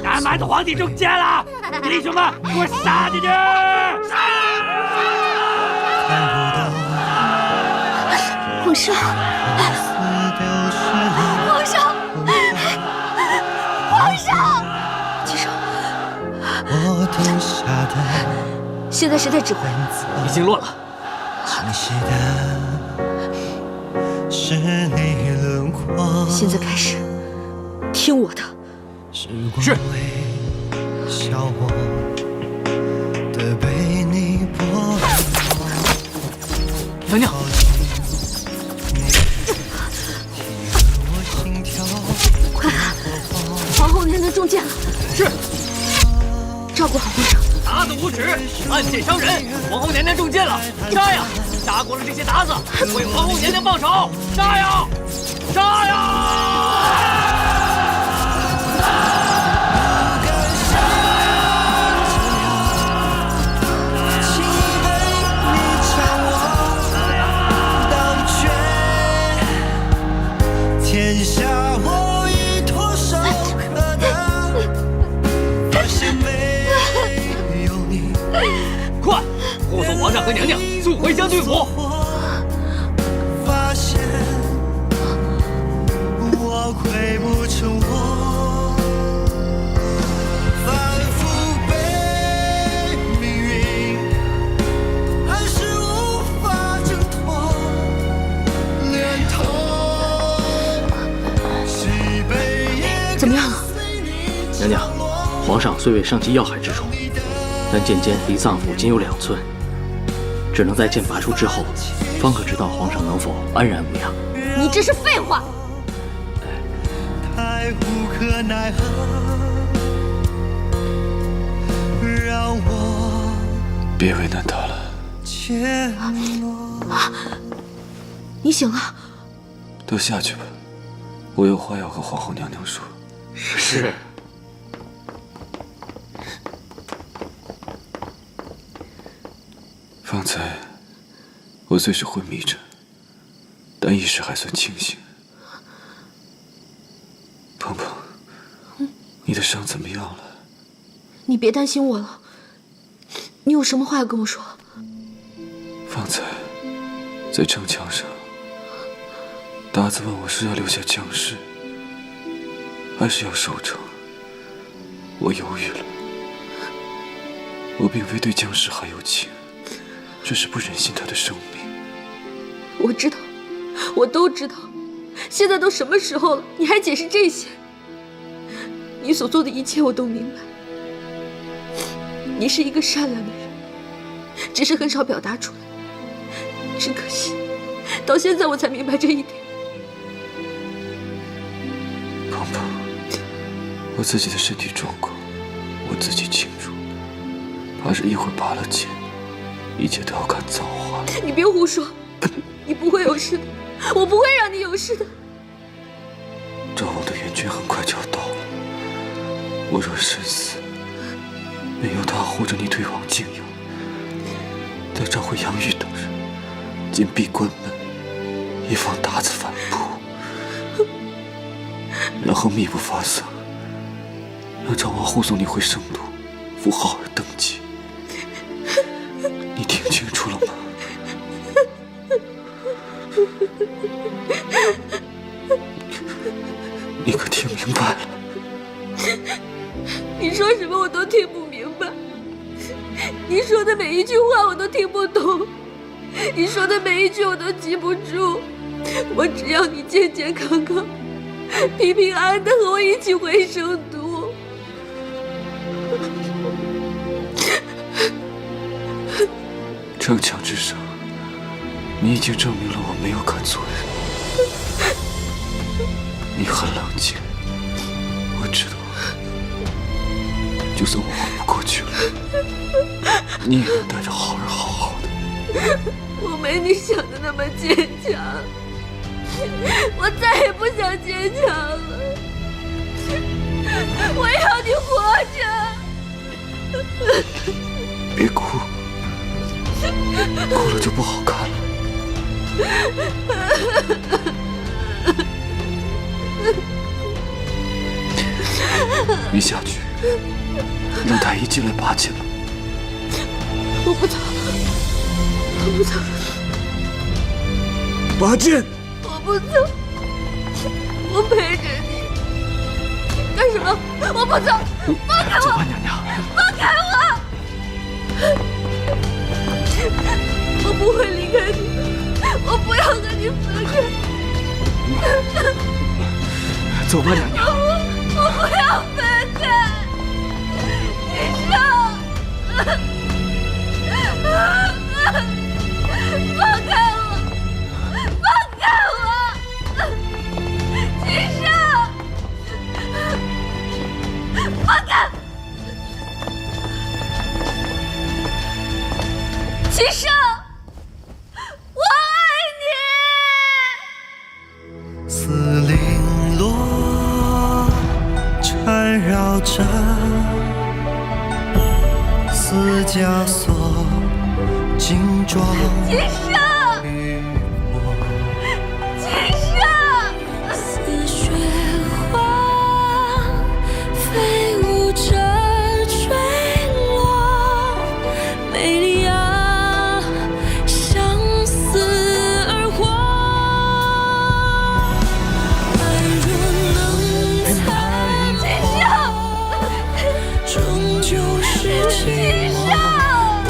南蛮的皇帝中箭了！弟兄们，给我杀进去！皇上，皇上，皇上！齐胜，现在谁在指挥？已经乱了。现在开始，听我的。是。娘娘，快看，皇后娘娘中箭了。是。照顾好皇上。鞑子无耻，暗箭伤人，皇后娘娘中箭了，杀呀！杀光了这些鞑子，为皇后娘娘报仇！杀呀！杀呀！天下我已脱手可得，发现没有你。快，护送皇上和娘娘速回将军府。发现我愧不成我，反复被命运，还是无法挣脱，连痛。怎么样了？娘娘，皇上虽未伤及要害之处，但剑尖离脏腑仅有2寸，只能在剑拔出之后，方可知道皇上能否安然无恙。你这是废话！太无可奈何，让我别为难他了。你醒了？都下去吧，我有话要和皇后娘娘说。是。方才我虽是昏迷着，但意识还算清醒。鹏鹏，你的伤怎么样了？你别担心我了，你有什么话要跟我说？方才在城墙上，鞑子问我是要留下江氏，还是要守城。我犹豫了。我并非对江氏还有情，只是不忍心他的生命。我知道，我都知道。现在都什么时候了，你还解释这些？你所做的一切我都明白。你是一个善良的人，只是很少表达出来。只可惜，到现在我才明白这一点。鹏鹏，我自己的身体状况，我自己清楚。怕是一会儿拔了剑，一切都要看造化了。你别胡说，你不会有事的，我不会让你有事的。赵王的援军很快就要到了，我若身死，没有他护着你退往泾阳，再召回杨玉等人，紧闭关门，以防鞑子反扑，然后密不发丧，让赵王护送你回圣都，扶浩儿登基。你你说的每一句话我都听不懂，你说的每一句我都记不住。我只要你健健康康、平平安安的和我一起回圣都。城墙之上，你已经证明了我没有看错人。你很冷静，我知道，就算我活不过去了，你也能带着好人好好的。我没你想的那么坚强，我再也不想坚强了。我要你活着。别哭，哭了就不好看了。你下去，让太医进来拔剑了。我不走，我不走。拔剑！我不走，我陪着你。干什么？我不走！放开我！走吧，娘娘。放开我！我不会离开你的，我不要和你分开。走吧，娘娘。我不要分开，医生，放开我，放开我，医生，放开，医生，我爱你。丝绫罗缠绕着丝枷锁，金装雨墨，似雪花飞舞着坠落，美丽啊，相思而活。爱若能残破，终究是寂寞。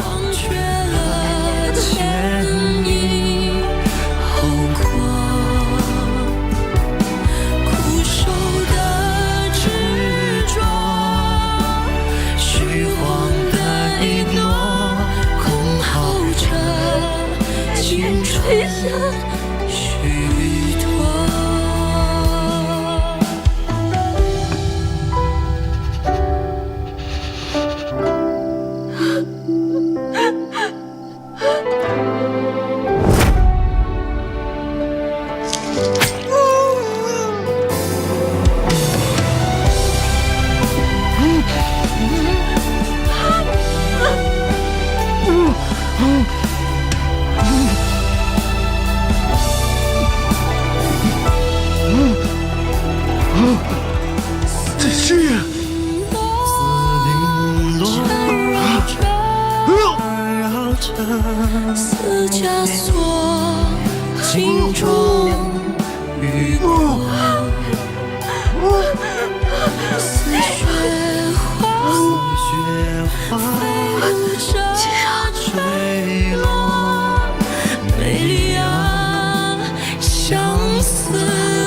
忘却了前因后果，苦守的执着，虚晃的一诺，空耗着青春虚脱。这是丝枷锁，金钟雨过，似雪花飞舞着坠落，美丽啊，相思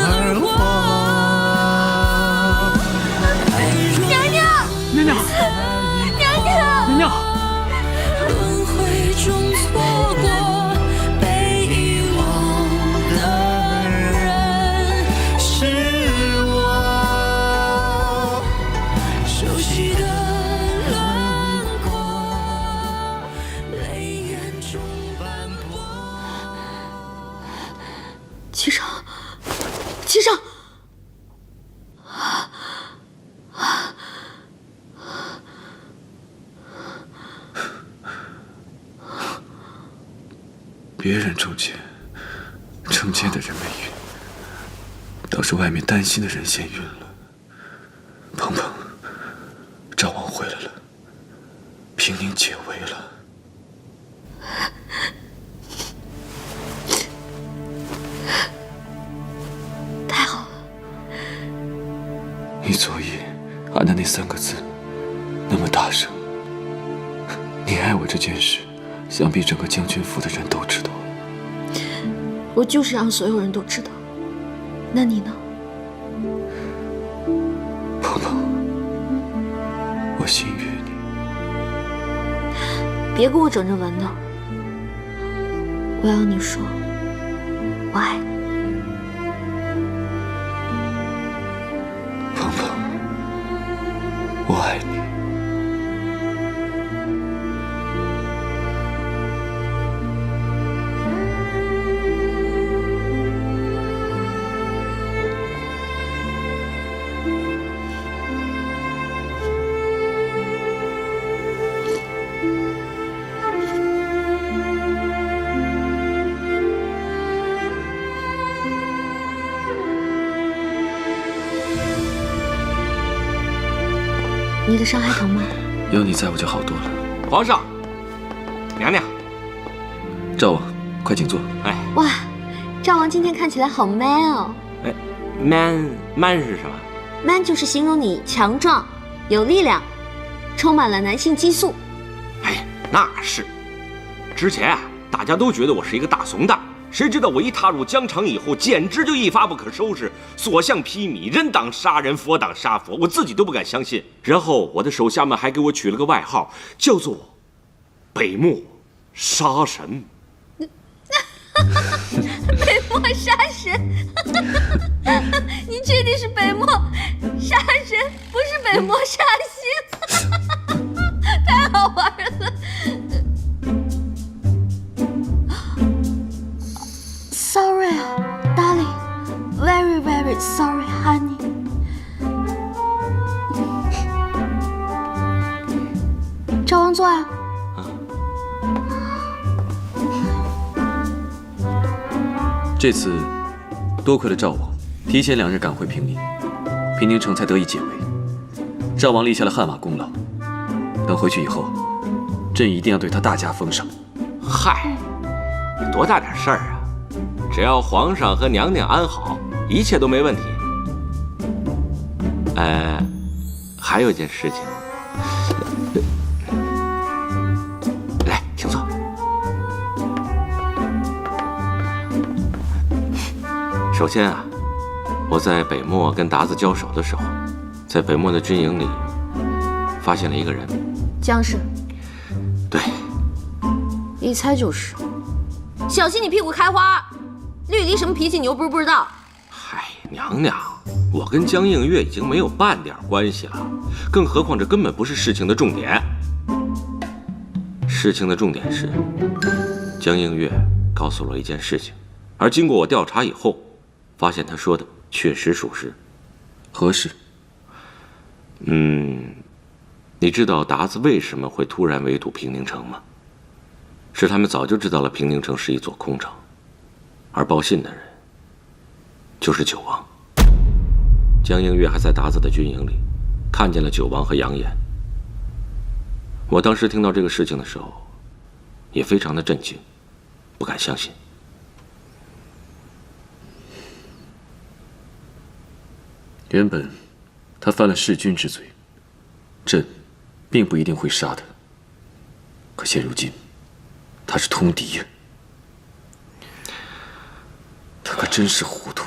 而活。娘娘，娘娘，娘娘，娘娘。轮回中错过，被遗忘的人是我，熟悉的轮廓，泪眼中斑驳。齐生，齐生。别人中箭，成箭的人没晕，倒是外面担心的人先晕了。鹏鹏，赵王回来了，平宁解围了。太好了！你昨夜喊的那3个字，那么大声，你你爱我这件事，想必整个将军府的人都知道。我就是让所有人都知道。那你呢？鹏鹏，我心悦你。别给我整这文的，我要你说我爱你。鹏鹏，我爱你。你的伤还疼吗？有你在我就好多了。皇上，娘娘，赵王，快请坐。哎，哇，赵王今天看起来好 man 哦。哎 ，man 是什么 ？man 就是形容你强壮、有力量，充满了男性激素。哎，那是。之前啊，大家都觉得我是一个大怂蛋。谁知道我一踏入疆场以后，简直就一发不可收拾，所向披靡，人挡杀人，佛挡杀佛，我自己都不敢相信。然后我的手下们还给我取了个外号，叫做“北漠杀神”。北漠杀神？你确定是北漠杀神，不是北漠杀星？太好玩了。Sorry, darling. Very, very sorry, honey. 赵王坐啊。这次多亏了赵王提前2日赶回平宁，平宁城才得以解围。赵王立下了汗马功劳，等回去以后，朕一定要对他大加封赏。嗨，多大点事儿啊！只要皇上和娘娘安好，一切都没问题。还有一件事情，来，请坐。首先啊，我在北漠跟鞑子交手的时候，在北漠的军营里发现了一个人，姜氏。对，一猜就是。小心你屁股开花！绿篱什么脾气，你又不是不知道。嗨，娘娘，我跟江映月已经没有半点关系了，更何况这根本不是事情的重点。事情的重点是，江映月告诉了我一件事情，而经过我调查以后，发现他说的确实属实。何事？你知道鞑子为什么会突然围堵平宁城吗？是他们早就知道了平宁城是一座空城。而报信的人就是九王。江映月还在鞑子的军营里看见了九王和杨延。我当时听到这个事情的时候，也非常的震惊，不敢相信。原本他犯了弑君之罪，朕并不一定会杀他。可现如今，他是通敌呀！他可真是糊涂。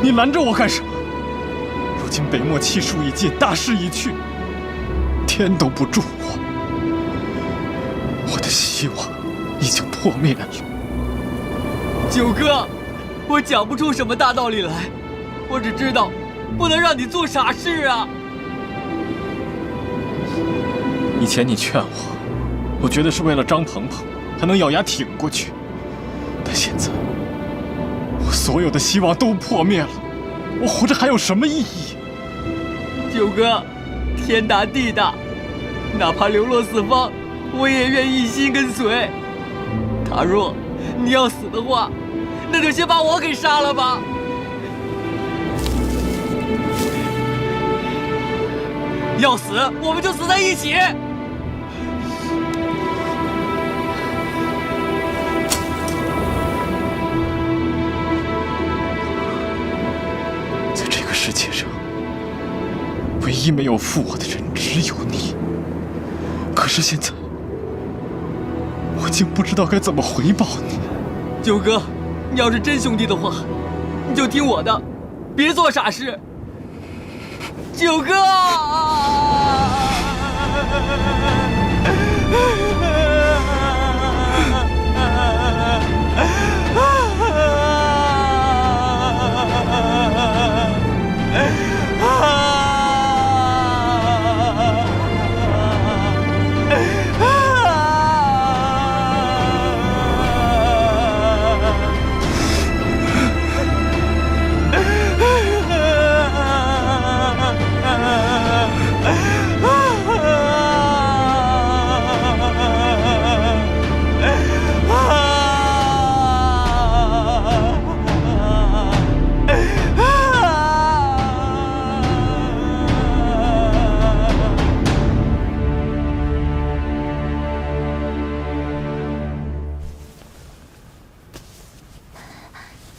你拦着我干什么？如今北漠气数已尽，大势已去，天都不助我，我的希望已经破灭了。九哥，我讲不出什么大道理来，我只知道不能让你做傻事啊。以前你劝我觉得是为了张鹏鹏，还能咬牙挺过去。但现在，我所有的希望都破灭了，我活着还有什么意义？九哥，天大地大，哪怕流落四方，我也愿意一心跟随。倘若你要死的话，那就先把我给杀了吧。要死，我们就死在一起。在这个世界上，唯一没有负我的人只有你。可是现在，我竟不知道该怎么回报你。九哥，你要是真兄弟的话，你就听我的，别做傻事。九哥！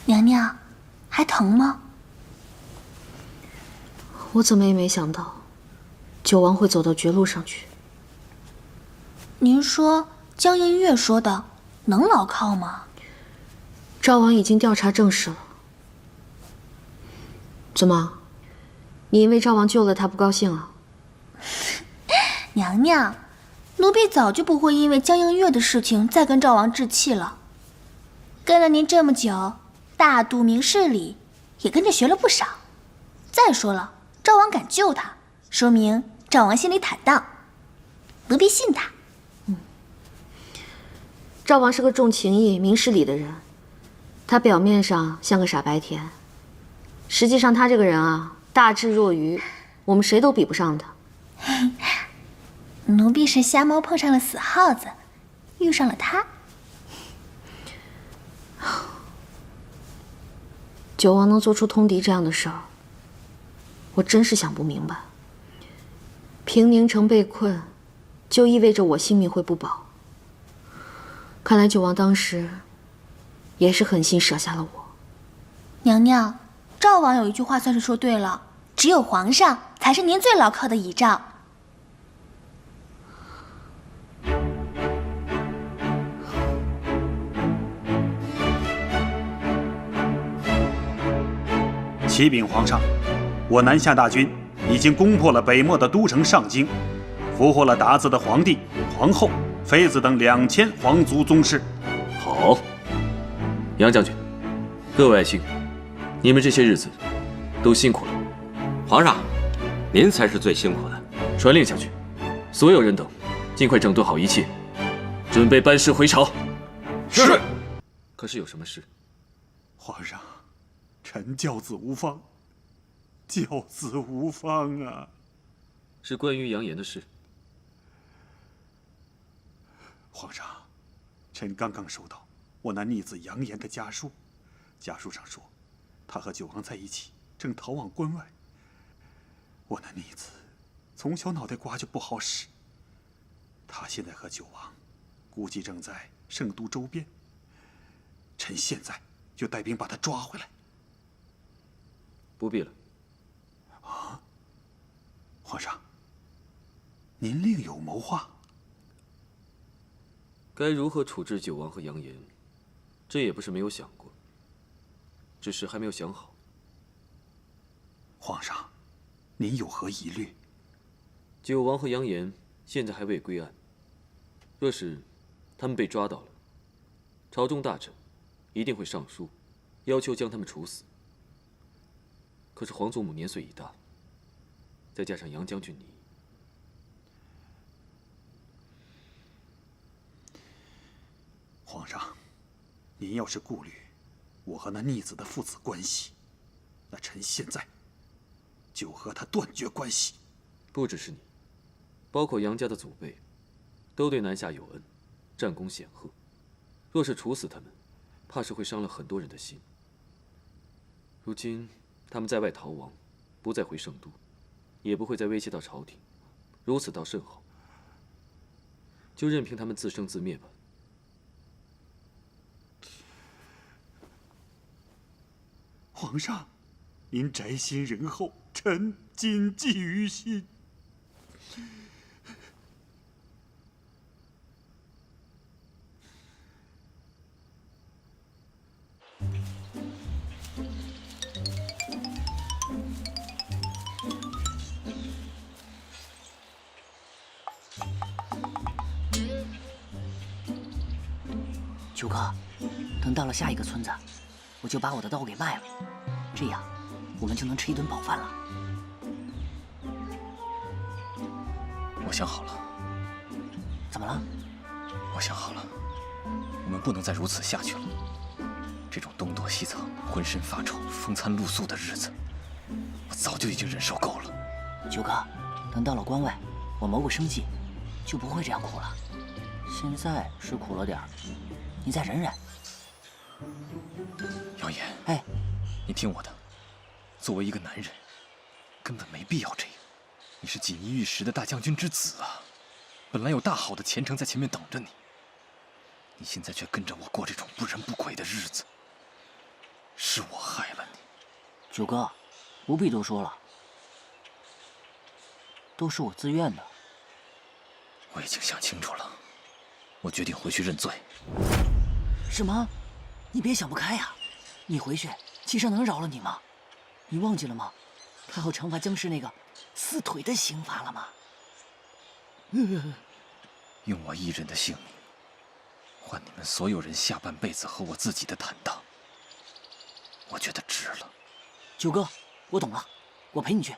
娘娘，还疼吗？我怎么也没想到，九王会走到绝路上去。您说江映月说的能牢靠吗？赵王已经调查证实了。怎么，你因为赵王救了他不高兴啊？娘娘，奴婢早就不会因为江映月的事情再跟赵王置气了。跟了您这么久，大度明事理，也跟着学了不少。再说了，赵王敢救他，说明赵王心里坦荡，奴婢信他。赵王是个重情义、明事理的人，他表面上像个傻白甜，实际上他这个人啊，大智若愚，我们谁都比不上他。奴婢是瞎猫碰上了死耗子，遇上了他。九王能做出通敌这样的事儿，我真是想不明白。平宁城被困，就意味着我性命会不保。看来九王当时也是狠心舍下了我。娘娘，赵王有一句话算是说对了，只有皇上才是您最牢靠的倚仗。启禀皇上，我南下大军已经攻破了北漠的都城上京，俘获了鞑子的皇帝、皇后、妃子等2000皇族宗室。好，杨将军，各位爱卿，你们这些日子都辛苦了。皇上，您才是最辛苦的。传令下去，所有人等尽快整顿好一切，准备班师回朝。是。可是有什么事？皇上，臣教子无方，教子无方啊！是关于杨言的事。皇上，臣刚刚收到我那逆子杨言的家书，家书上说，他和九王在一起，正逃往关外。我那逆子从小脑袋瓜就不好使，他现在和九王估计正在圣都周边。臣现在就带兵把他抓回来。不必了。啊，皇上，您另有谋划？该如何处置九王和杨言，这也不是没有想过，只是还没有想好。皇上，您有何疑虑？九王和杨延现在还未归案，若是他们被抓到了，朝中大臣一定会上书，要求将他们处死。可是皇祖母年岁已大，再加上杨将军你，皇上，您要是顾虑我和那逆子的父子关系，那臣现在就和他断绝关系。不只是你，包括杨家的祖辈，都对南下有恩，战功显赫。若是处死他们，怕是会伤了很多人的心。如今他们在外逃亡，不再回圣都，也不会再威胁到朝廷，如此倒甚好。就任凭他们自生自灭吧。皇上，您宅心仁厚，臣谨记于心。九哥，等到了下一个村子，我就把我的刀给卖了，这样我们就能吃一顿饱饭了。我想好了。怎么了？我想好了，我们不能再如此下去了。这种东躲西藏、浑身发臭、风餐露宿的日子，我早就已经忍受够了。九哥，等到了关外，我谋个生计，就不会这样苦了。现在是苦了点儿，你再忍忍。杨延，哎，你听我的，作为一个男人，根本没必要这样。你是锦衣玉食的大将军之子啊，本来有大好的前程在前面等着你，你现在却跟着我过这种不人不鬼的日子，是我害了你。九哥，不必多说了，都是我自愿的。我已经想清楚了，我决定回去认罪。什么？你别想不开呀！你回去，齐胜能饶了你吗？你忘记了吗？他要惩罚姜氏那个撕腿的刑罚了吗？用我一人的性命，换你们所有人下半辈子和我自己的坦荡，我觉得值了。九哥，我懂了，我陪你去。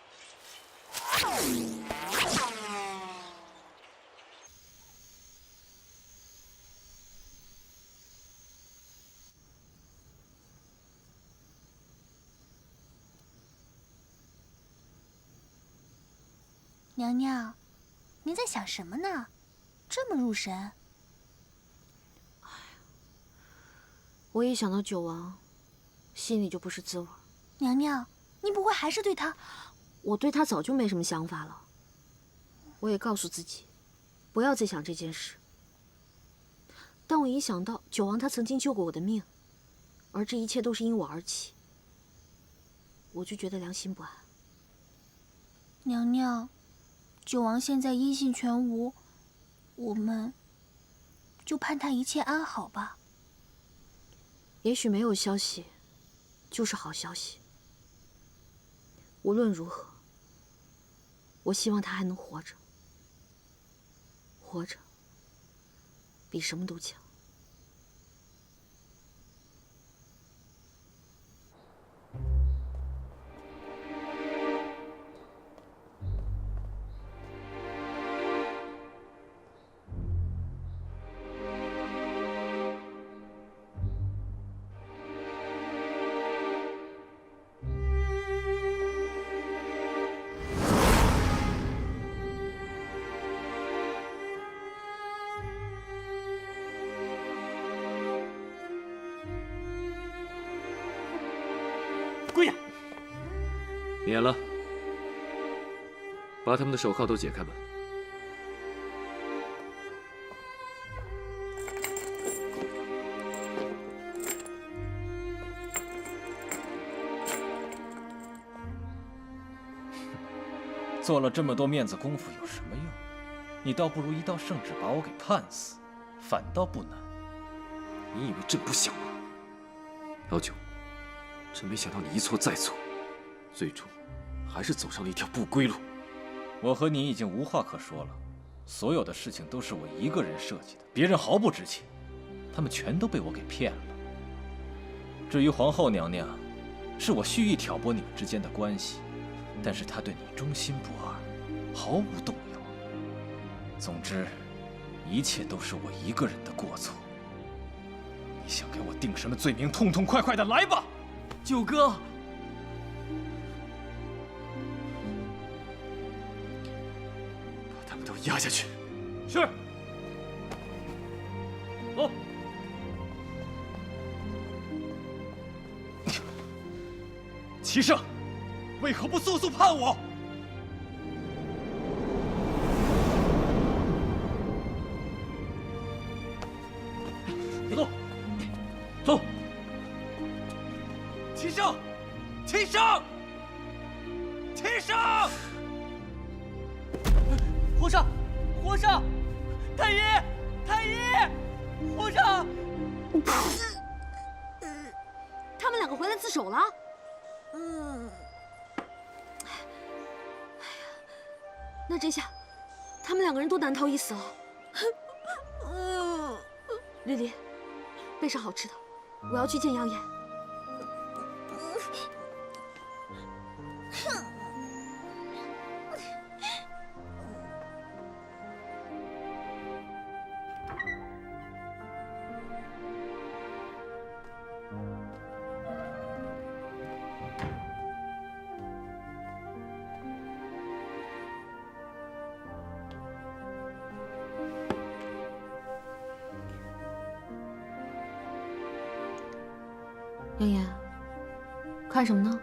娘娘，您在想什么呢？这么入神。我一想到九王，心里就不是滋味。娘娘，您不会还是对他……我对他早就没什么想法了。我也告诉自己，不要再想这件事。但我一想到九王他曾经救过我的命，而这一切都是因我而起，我就觉得良心不安。娘娘，九王现在音信全无，我们就盼他一切安好吧。也许没有消息，就是好消息。无论如何，我希望他还能活着。活着，比什么都强。跪下！免了，把他们的手铐都解开吧。做了这么多面子功夫有什么用？你倒不如一道圣旨把我给判死，反倒不难。你以为朕不想吗？老九，朕没想到你一错再错，最终还是走上了一条不归路。我和你已经无话可说了，所有的事情都是我一个人设计的，别人毫不知情，他们全都被我给骗了。至于皇后娘娘，是我蓄意挑拨你们之间的关系，但是她对你忠心不二，毫无动摇。总之，一切都是我一个人的过错。你想给我定什么罪名，痛痛快快的来吧！九哥，把他们都压下去。是。走。齐胜，为何不速速判我？走，走。齐胜，齐胜，齐胜！皇上，皇上，太医，太医，皇上！他们两个回来自首了。那这下，他们两个人都难逃一死了。丽丽，备上好吃的，我要去见杨言。杨言，看什么呢？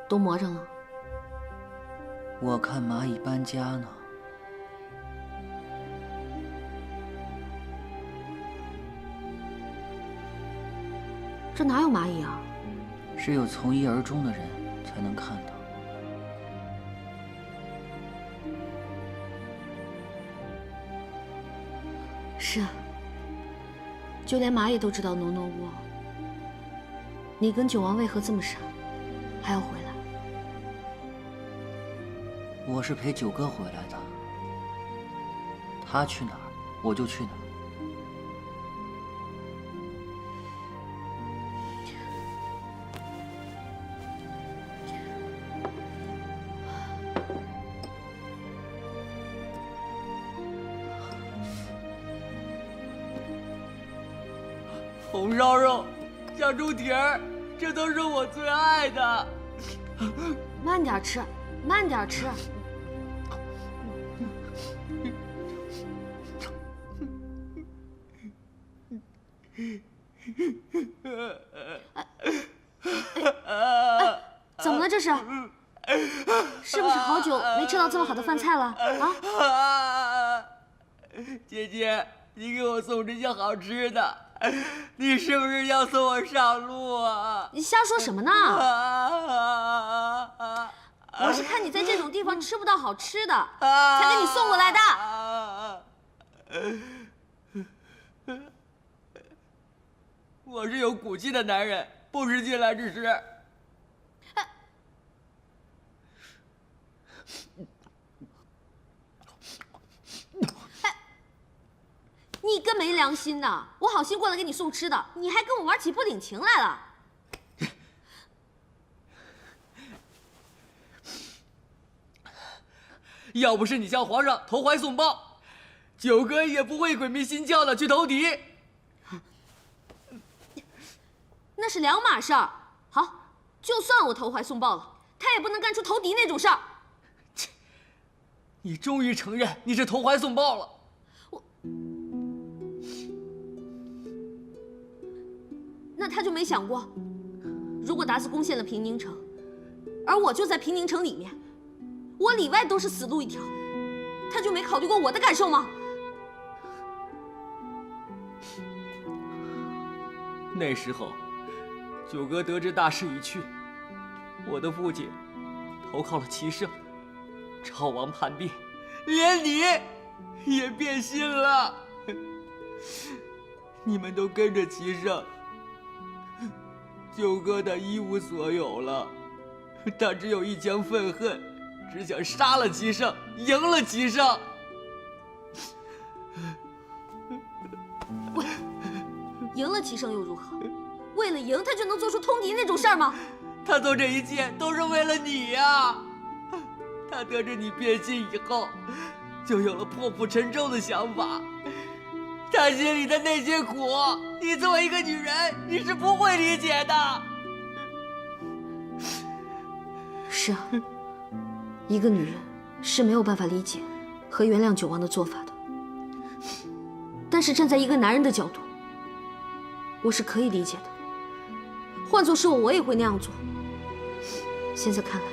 都磨着了。我看蚂蚁搬家呢。这哪有蚂蚁啊？只有从一而终的人才能看到。是啊，就连蚂蚁都知道挪挪窝。你跟九王为何这么傻，还要回来？我是陪九哥回来的，他去哪儿我就去哪儿。红烧肉、酱猪蹄儿，这都是我最爱的。慢点吃，慢点吃。怎么了这是？是不是好久没吃到这么好的饭菜了啊？姐姐，你给我送这些好吃的，你是不是要送我上路啊？你瞎说什么呢？我是看你在这种地方吃不到好吃的，才给你送过来的。我是有骨气的男人，不是进来只是。你个没良心的！我好心过来给你送吃的，你还跟我玩起不领情来了。要不是你向皇上投怀送抱，九哥也不会鬼迷心窍的去投敌。那是两码事儿。好，就算我投怀送抱了，他也不能干出投敌那种事儿。你终于承认你是投怀送抱了。那他就没想过，如果达斯攻陷了平宁城，而我就在平宁城里面，我里外都是死路一条，他就没考虑过我的感受吗？那时候，九哥得知大势已去，我的父亲投靠了齐胜，赵王叛变，连你也变心了。你们都跟着齐胜，九哥他一无所有了，他只有一腔愤恨，只想杀了齐胜，赢了齐胜。喂，赢了齐胜又如何？为了赢，他就能做出通敌那种事儿吗？他做这一切都是为了你呀！他得知你变心以后，就有了破釜沉舟的想法。他心里的那些苦，你作为一个女人，你是不会理解的。是啊，一个女人是没有办法理解和原谅九王的做法的。但是站在一个男人的角度，我是可以理解的。换作是我也会那样做。现在看来，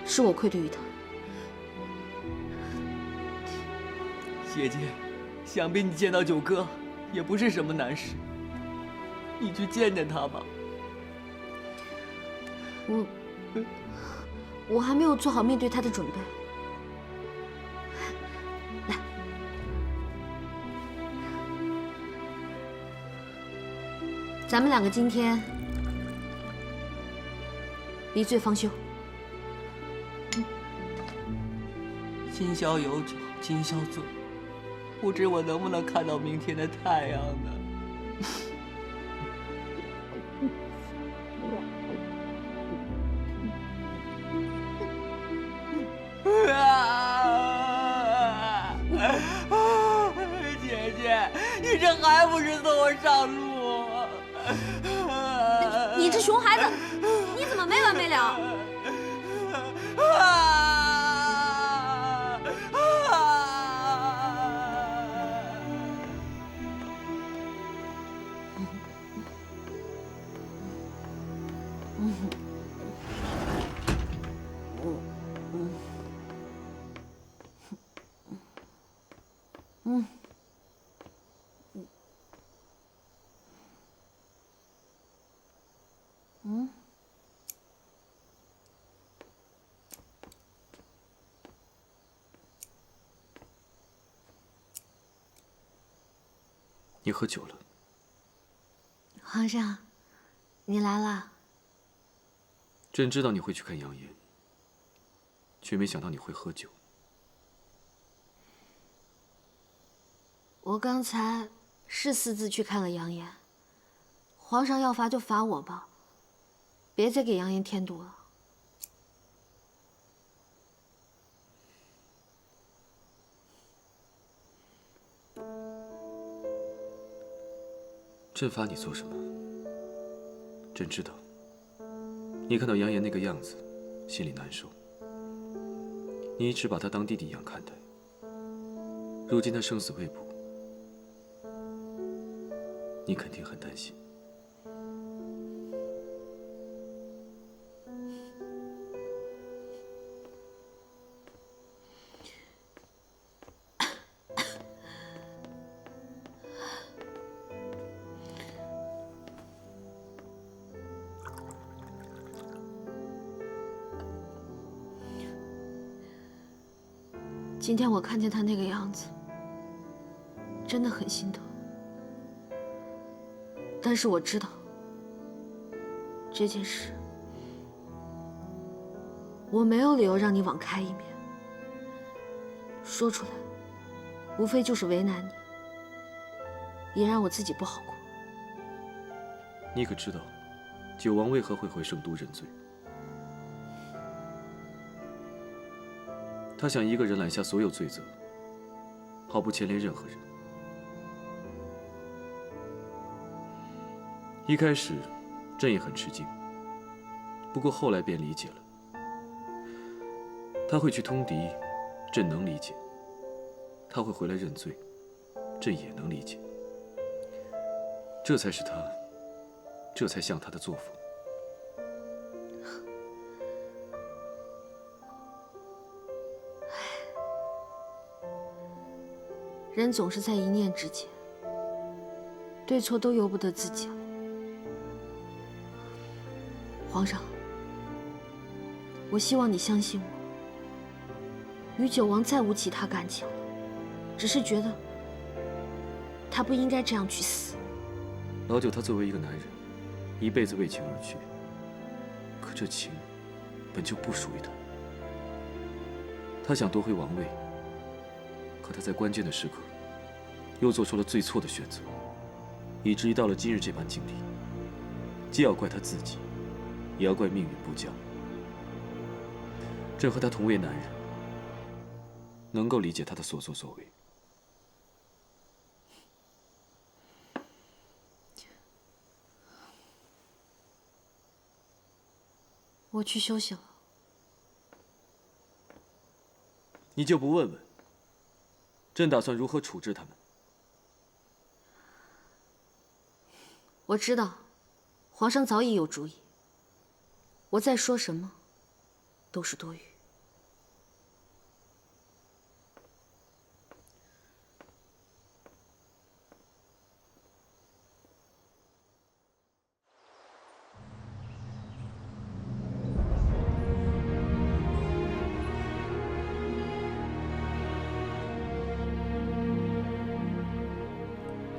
是我愧对于他。姐姐，想必你见到九哥也不是什么难事，你去见见他吧。我还没有做好面对他的准备。来，咱们两个今天离罪方休。今宵有酒今宵醉，不知我能不能看到明天的太阳呢？姐姐，你这还不是送我上路？你这熊孩子，你怎么没完没了？你喝酒了。皇上，你来了。朕知道你会去看杨延，却没想到你会喝酒。我刚才是私自去看了杨延，皇上要罚就罚我吧，别再给杨延添堵了。朕罚你做什么？朕知道，你看到杨延那个样子，心里难受。你一直把他当弟弟一样看待，如今他生死未卜，你肯定很担心。今天我看见他那个样子，真的很心疼。但是我知道，这件事我没有理由让你网开一面。说出来，无非就是为难你，也让我自己不好过。你可知道，九王为何会回圣都认罪？他想一个人揽下所有罪责，毫不牵连任何人。一开始，朕也很吃惊，不过后来便理解了。他会去通敌，朕能理解；他会回来认罪，朕也能理解。这才是他，这才像他的作风。人总是在一念之间，对错都由不得自己了。皇上，我希望你相信我，与九王再无其他感情了，只是觉得他不应该这样去死。老九他作为一个男人，一辈子为情而去，可这情本就不属于他。他想夺回王位，可他在关键的时刻又做出了最错的选择，以至于到了今日这般境地，既要怪他自己，也要怪命运不佳。朕和他同为男人，能够理解他的所作所为。我去休息了。你就不问问，朕打算如何处置他们？我知道，皇上早已有主意。我再说什么，都是多余。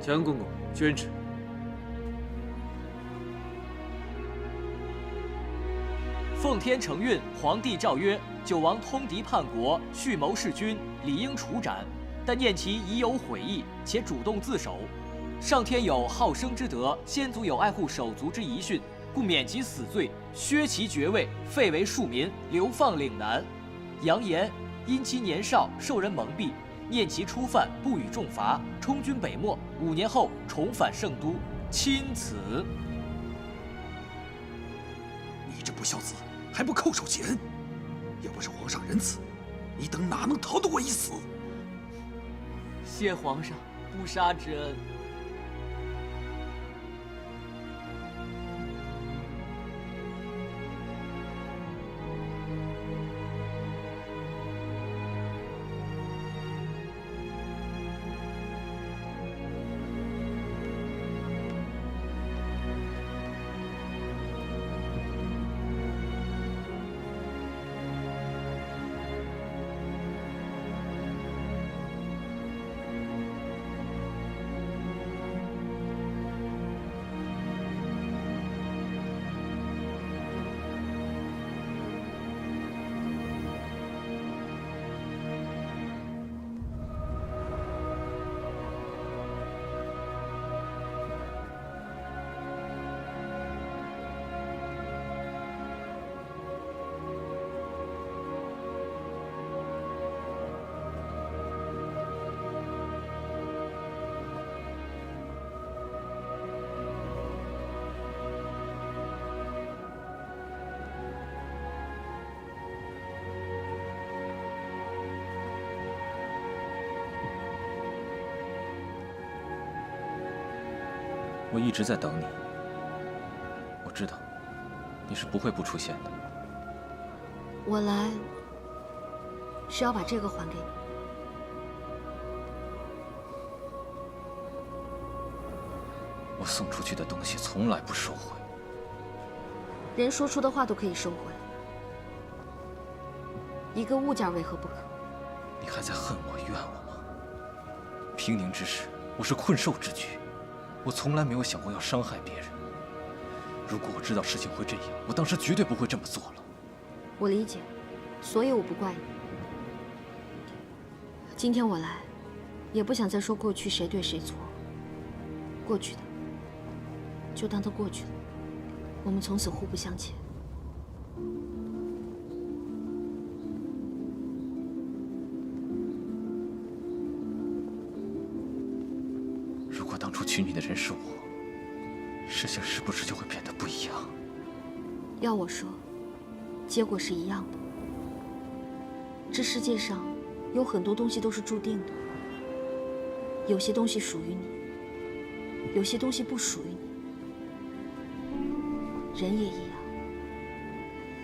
强公公宣旨。奉天承运，皇帝诏曰：九王通敌叛国，蓄谋弑君，理应处斩。但念其已有悔意，且主动自首，上天有好生之德，先祖有爱护手足之遗训，故免其死罪，削其爵位，废为庶民，流放岭南。扬言因其年少，受人蒙蔽，念其初犯，不予重罚，充军北漠，5年后重返圣都，钦此。你这不孝子，还不叩首谢恩？要不是皇上仁慈，你等哪能逃得过一死？谢皇上不杀之恩。我一直在等你，我知道你是不会不出现的。我来是要把这个还给你。我送出去的东西从来不收回。人说出的话都可以收回，一个物件为何不可？你还在恨我、怨我吗？平宁之时，我是困兽之躯。我从来没有想过要伤害别人。如果我知道事情会这样，我当时绝对不会这么做了。我理解，所以我不怪你。今天我来，也不想再说过去谁对谁错。过去的，就当它过去了。我们从此互不相欠。娶你的人是我，事情是不是就会变得不一样？要我说，结果是一样的。这世界上有很多东西都是注定的，有些东西属于你，有些东西不属于你。人也一样，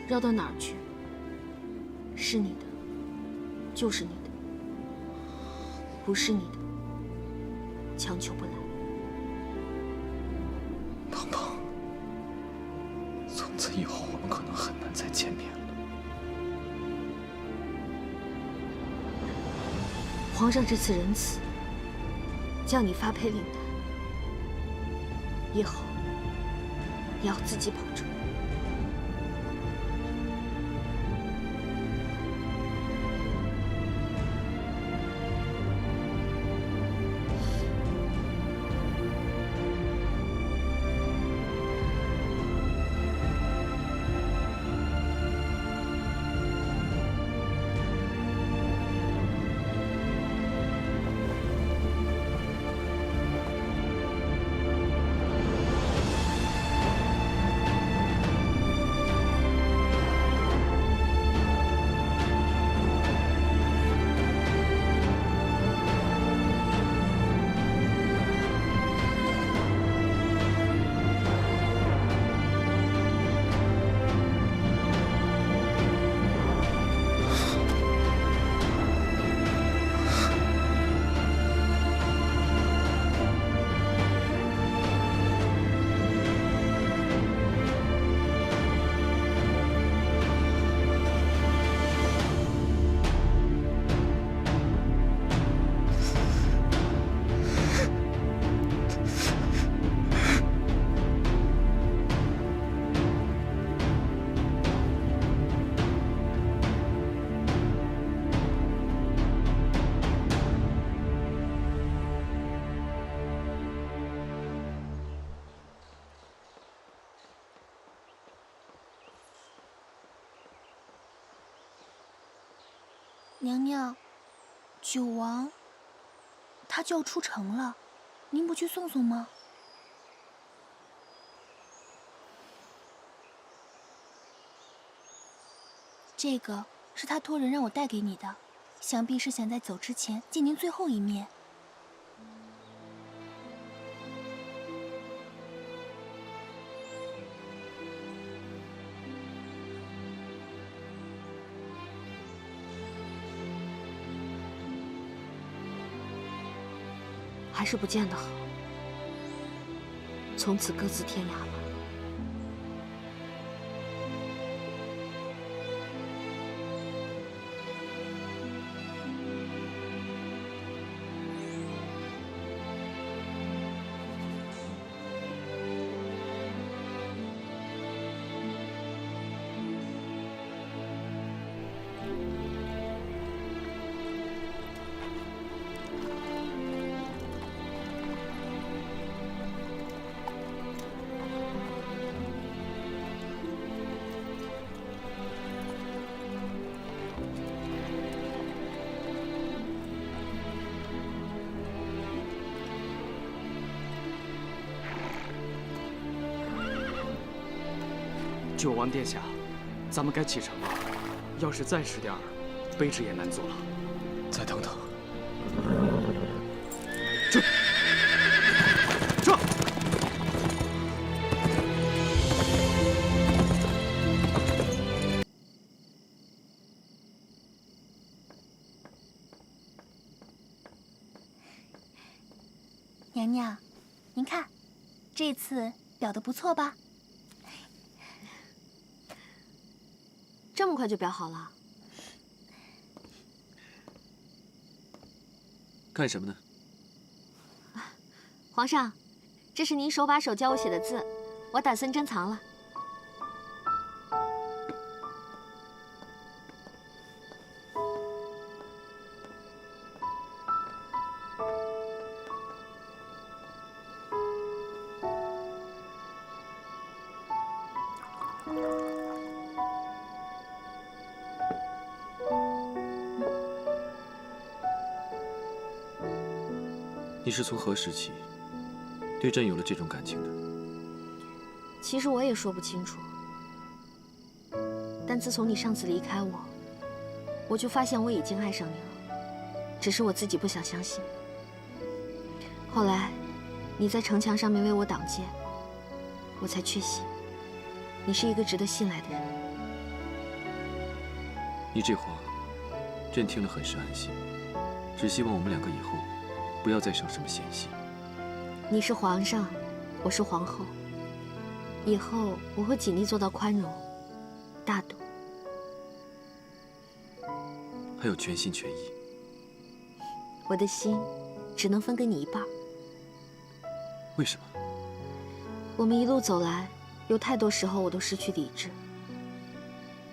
绕到哪儿去，是你的就是你的，不是你的强求不来。鹏鹏，从此以后我们可能很难再见面了。皇上这次仁慈，叫你发配岭南，以后也要自己保重。娘娘，九王他就要出城了，您不去送送吗？这个是他托人让我带给你的，想必是想在走之前见您最后一面。还是不见得好，从此各自天涯吧。九王殿下，咱们该启程了。要是再迟点儿，卑职也难做了。再等等。这。娘娘，您看，这次裱得不错吧？这么快就裱好了？干什么呢？皇上，这是您手把手教我写的字，我打算珍藏了。你是从何时起对朕有了这种感情的？其实我也说不清楚，但自从你上次离开我，我就发现我已经爱上你了，只是我自己不想相信。后来，你在城墙上面为我挡箭，我才确信你是一个值得信赖的人。你这话，朕听了很是安心，只希望我们两个以后不要再生什么嫌隙。你是皇上，我是皇后，以后我会尽力做到宽容、大度，还有全心全意。我的心只能分给你一半。为什么？我们一路走来，有太多时候我都失去理智。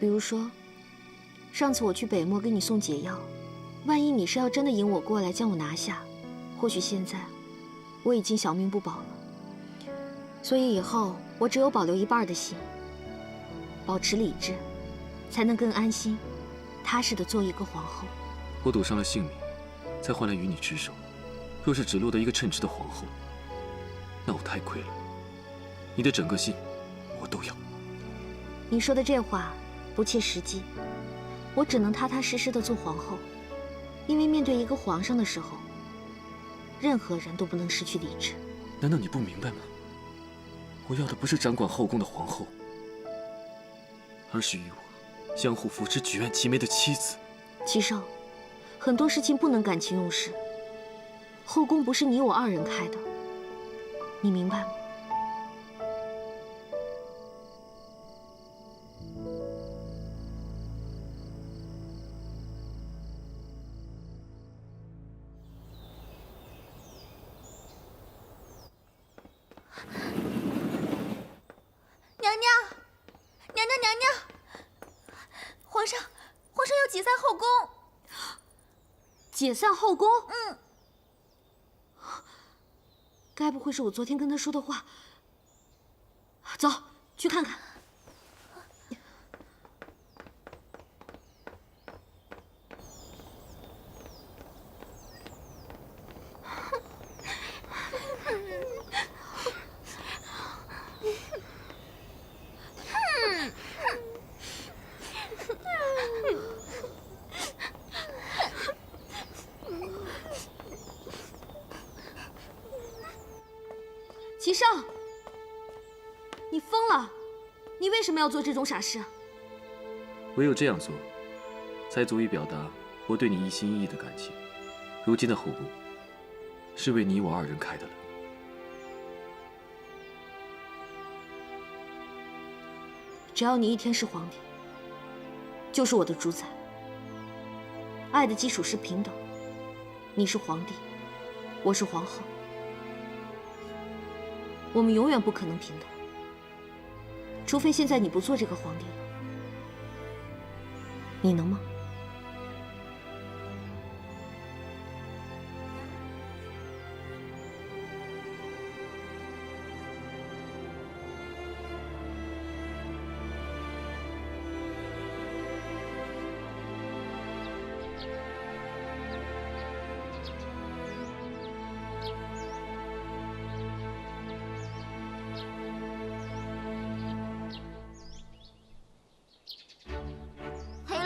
比如说，上次我去北漠给你送解药，万一你是要真的引我过来将我拿下，或许现在我已经小命不保了。所以以后我只有保留一半的心，保持理智，才能更安心、踏实的做一个皇后。我赌上了性命，才换来与你执手。若是只落得一个称职的皇后，那我太亏了。你的整个心，我都要。你说的这话不切实际，我只能踏踏实实的做皇后，因为面对一个皇上的时候，任何人都不能失去理智。难道你不明白吗？我要的不是掌管后宫的皇后，而是与我相互扶持、举案齐眉的妻子。齐少，很多事情不能感情用事。后宫不是你我二人开的，你明白吗？皇上要解散后宫。解散后宫？嗯。该不会是我昨天跟他说的话？走，去看看。疯了！你为什么要做这种傻事？唯有这样做，才足以表达我对你一心一意的感情。如今的后路，是为你我二人开的了。只要你一天是皇帝，就是我的主宰。爱的基础是平等，你是皇帝，我是皇后，我们永远不可能平等，除非现在你不做这个皇帝了。你能吗？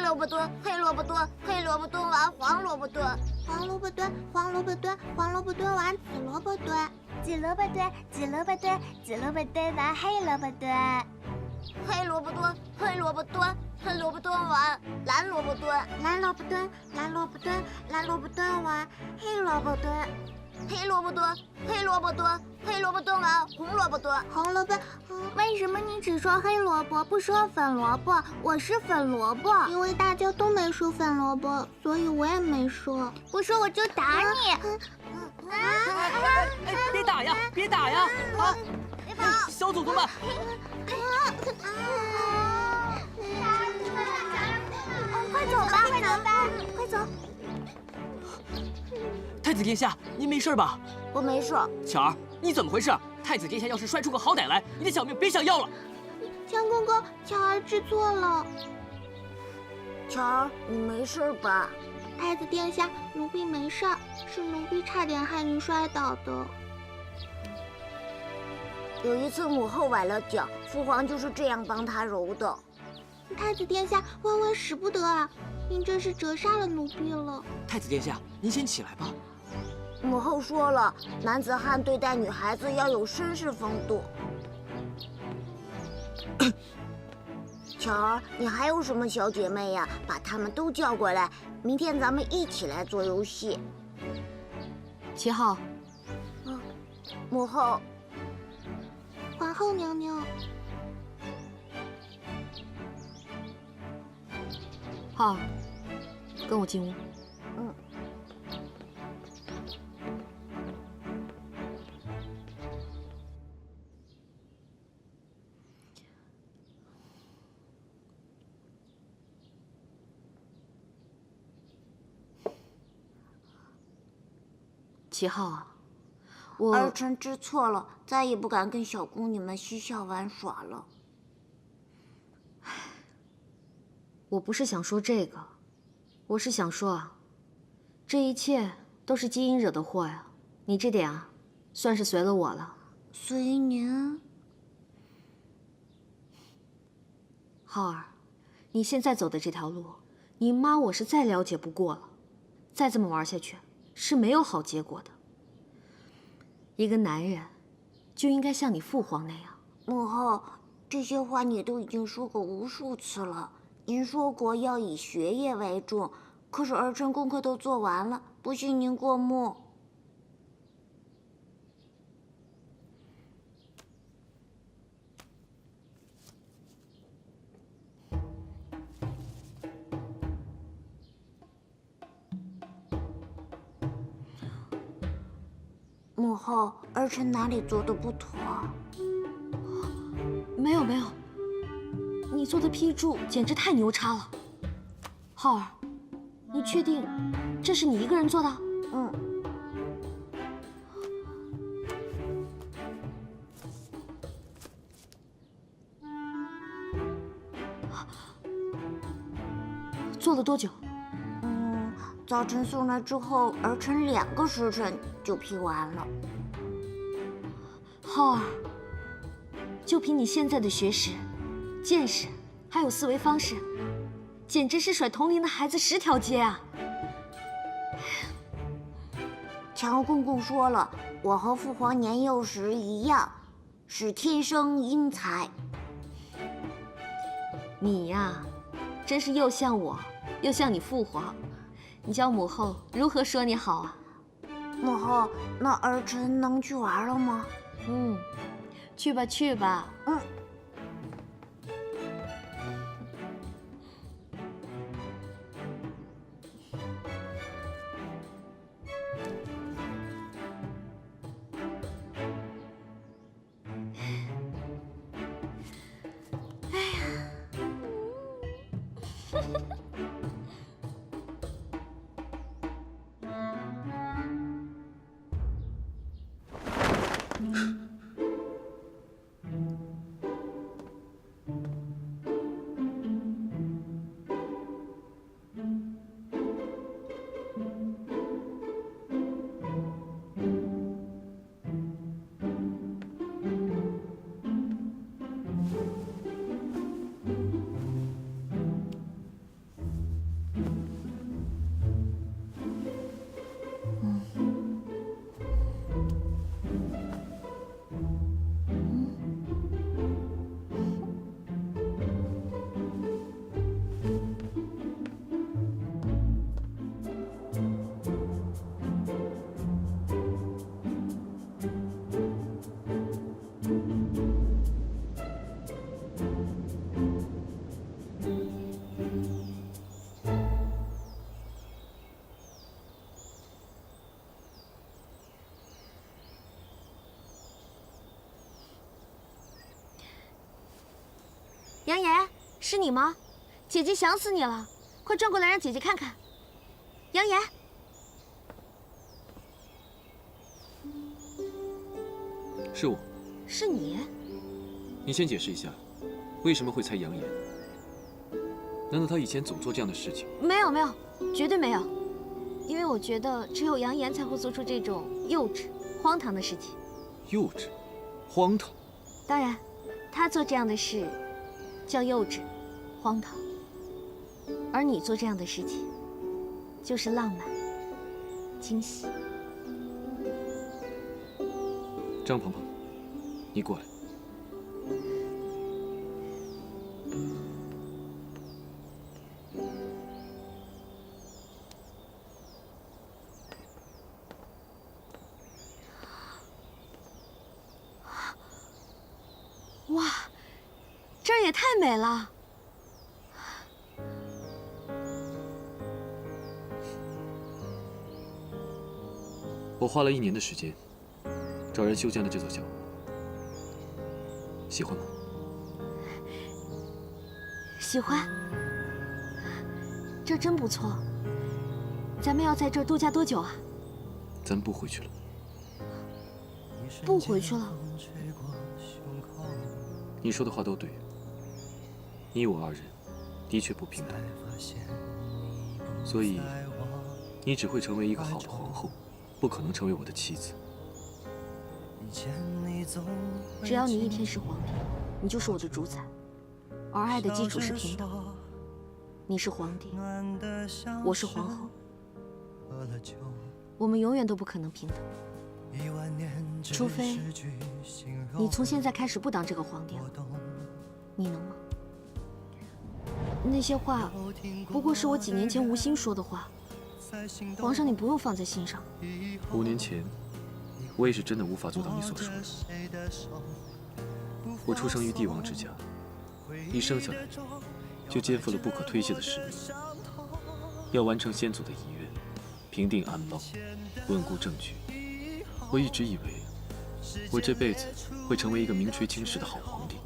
萝卜墩，黑萝卜墩，黑萝卜墩丸，黄萝卜墩，黄萝卜墩，黄萝卜墩，黄萝卜墩丸，紫萝卜墩，紫萝卜墩，紫萝卜墩，紫萝卜墩丸，黑萝卜墩，黑萝卜墩，黑萝卜墩，黑萝卜墩丸，蓝萝卜墩，蓝萝卜墩，蓝萝卜墩，蓝萝卜墩丸，黑萝卜墩，黑萝卜墩，黑萝卜墩，黑萝卜墩丸，红萝卜墩，红萝卜。为什么你只说黑萝卜，不说粉萝卜？我是粉萝卜，因为大家都没说粉萝卜，所以我也没说。不说我就打你！别打呀，别打呀！啊，别跑！小祖宗们！快走吧，快走吧，快走！太子殿下，您没事吧？我没事。巧儿，你怎么回事？太子殿下要是摔出个好歹来，你的小命别想要了。强公公，巧儿知错了。巧儿，你没事吧？太子殿下，奴婢没事，是奴婢差点害您摔倒的。有一次母后崴了脚，父皇就是这样帮她揉的。太子殿下，万万使不得啊！您这是折杀了奴婢了。太子殿下，您先起来吧。母后说了，男子汉对待女孩子要有绅士风度。巧儿，你还有什么小姐妹呀？把她们都叫过来，明天咱们一起来做游戏。齐浩，母后，皇后娘娘，浩儿，跟我进屋。齐浩，儿臣知错了，再也不敢跟小宫女们嬉笑玩耍了。我不是想说这个，我是想说啊，这一切都是基因惹的祸呀。你这点啊，算是随了我了。随您？浩儿，你现在走的这条路，你妈我是再了解不过了。再这么玩下去，是没有好结果的。一个男人就应该像你父皇那样。母后，这些话你都已经说过无数次了。您说过要以学业为重，可是儿臣功课都做完了，不信您过目。母后，儿臣哪里做的不妥？没有没有，你做的批注简直太牛叉了。浩儿，你确定这是你一个人做的？嗯。做了多久？早晨送来之后，儿臣2个时辰就批完了。浩儿，就凭你现在的学识、见识，还有思维方式，简直是甩同龄的孩子10条街啊！强公公说了，我和父皇年幼时一样，是天生英才。你呀，真是又像我，又像你父皇。你叫母后如何说你好啊？母后，那儿臣能去玩了吗？去吧去吧。杨言，是你吗？姐姐想死你了，快转过来让姐姐看看。杨言，是我。是你？你先解释一下，为什么会猜杨言？难道他以前总做这样的事情？没有没有，绝对没有。因为我觉得只有杨言才会做出这种幼稚、荒唐的事情。幼稚，荒唐。当然，他做这样的事叫幼稚、荒唐，而你做这样的事情就是浪漫、惊喜。张鹏鹏，你过来。哇，这儿也太美了！我花了1年的时间找人修建了这座桥，喜欢吗？喜欢，这真不错。咱们要在这儿度假多久啊？咱不回去了。不回去了？你说的话都对，你我2人的确不平等，所以你只会成为一个好的皇后，不可能成为我的妻子。只要你一天是皇帝，你就是我的主宰，而爱的基础是平等。你是皇帝，我是皇后，我们永远都不可能平等，除非你从现在开始不当这个皇帝了。你能吗？那些话不过是我几年前无心说的话，皇上你不用放在心上。5年前，我也是真的无法做到你所说的。我出生于帝王之家，一生下来就肩负了不可推卸的使命，要完成先祖的遗愿，平定安邦，稳固政局。我一直以为我这辈子会成为一个名垂青史的好皇帝，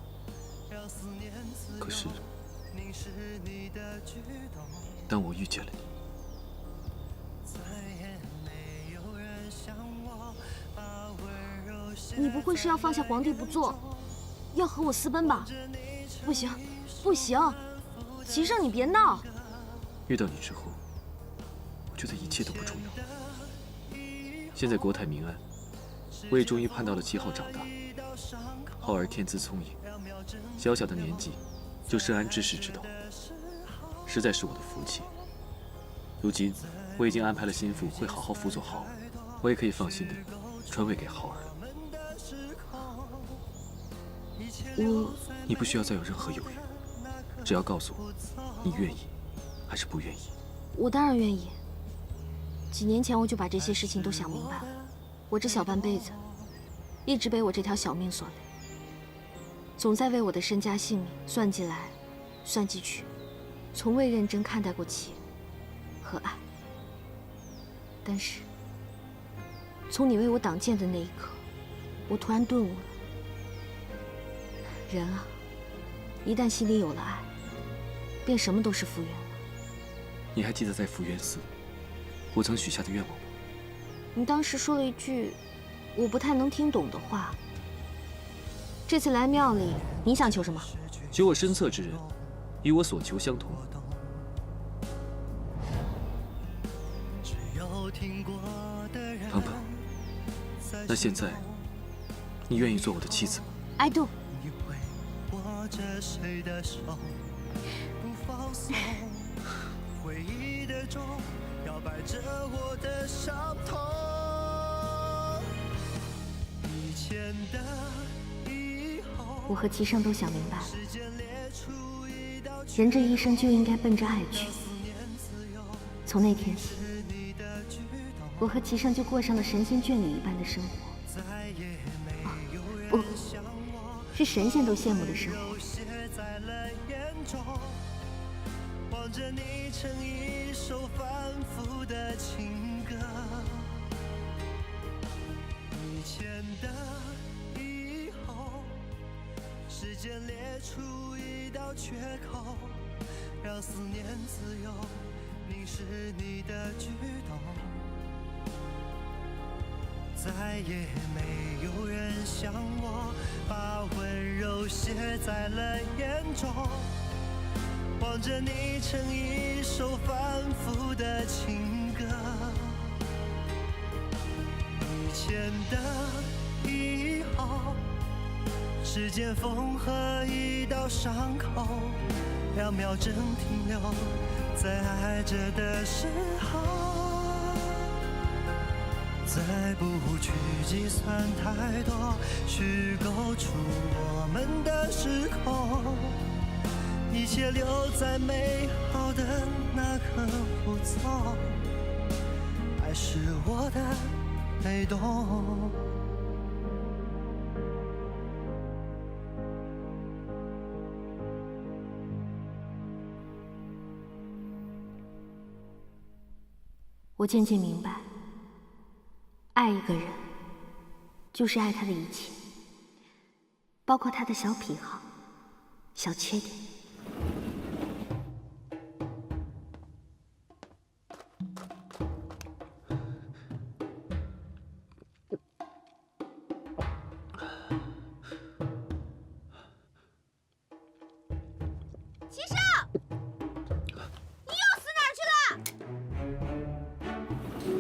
可是当我遇见了你，你不会是要放下皇帝不做，要和我私奔吧？不行，不行，齐胜你别闹。遇到你之后，我觉得一切都不重要。现在国泰民安，我也终于盼到了7号长大。浩儿天资聪颖，小小的年纪就深谙知识之道，实在是我的福气。如今我已经安排了心腹会好好辅佐浩儿，我也可以放心的传位给浩儿了。你不需要再有任何犹豫，只要告诉我，你愿意还是不愿意。我当然愿意。几年前我就把这些事情都想明白了。我这小半辈子，一直被我这条小命所累，总在为我的身家性命算计来，算计去，从未认真看待过情和爱。但是，从你为我挡箭的那一刻，我突然顿悟了。人啊，一旦心里有了爱，便什么都是复原了。你还记得在福源寺，我曾许下的愿望吗？你当时说了一句我不太能听懂的话。这次来庙里，你想求什么？求我身侧之人，与我所求相同。鹏鹏，那现在，你愿意做我的妻子吗 ？I do。握着谁的手，不放松，回忆的钟摇摆着我的伤痛。以前的以后，我和齐胜都想明白了，人这一生就应该奔着爱去。从那天起，我和齐胜就过上了神仙眷侣一般的生活。不，是神仙都羡慕的生活。望着你成一首反复的情歌，以前的以后，时间裂出一道缺口，让思念自由凝视你的举动。再也没有人像我，把温柔写在了眼中。望着你成一首反复的情歌，以前的以后，时间缝合一道伤口，2秒钟停留在爱着的时候，再不去计算太多，虚构出我们的时空。一切留在美好的那刻不走，爱是我的被动。我渐渐明白，爱一个人，就是爱他的一切，包括他的小癖好、小缺点。齐胜，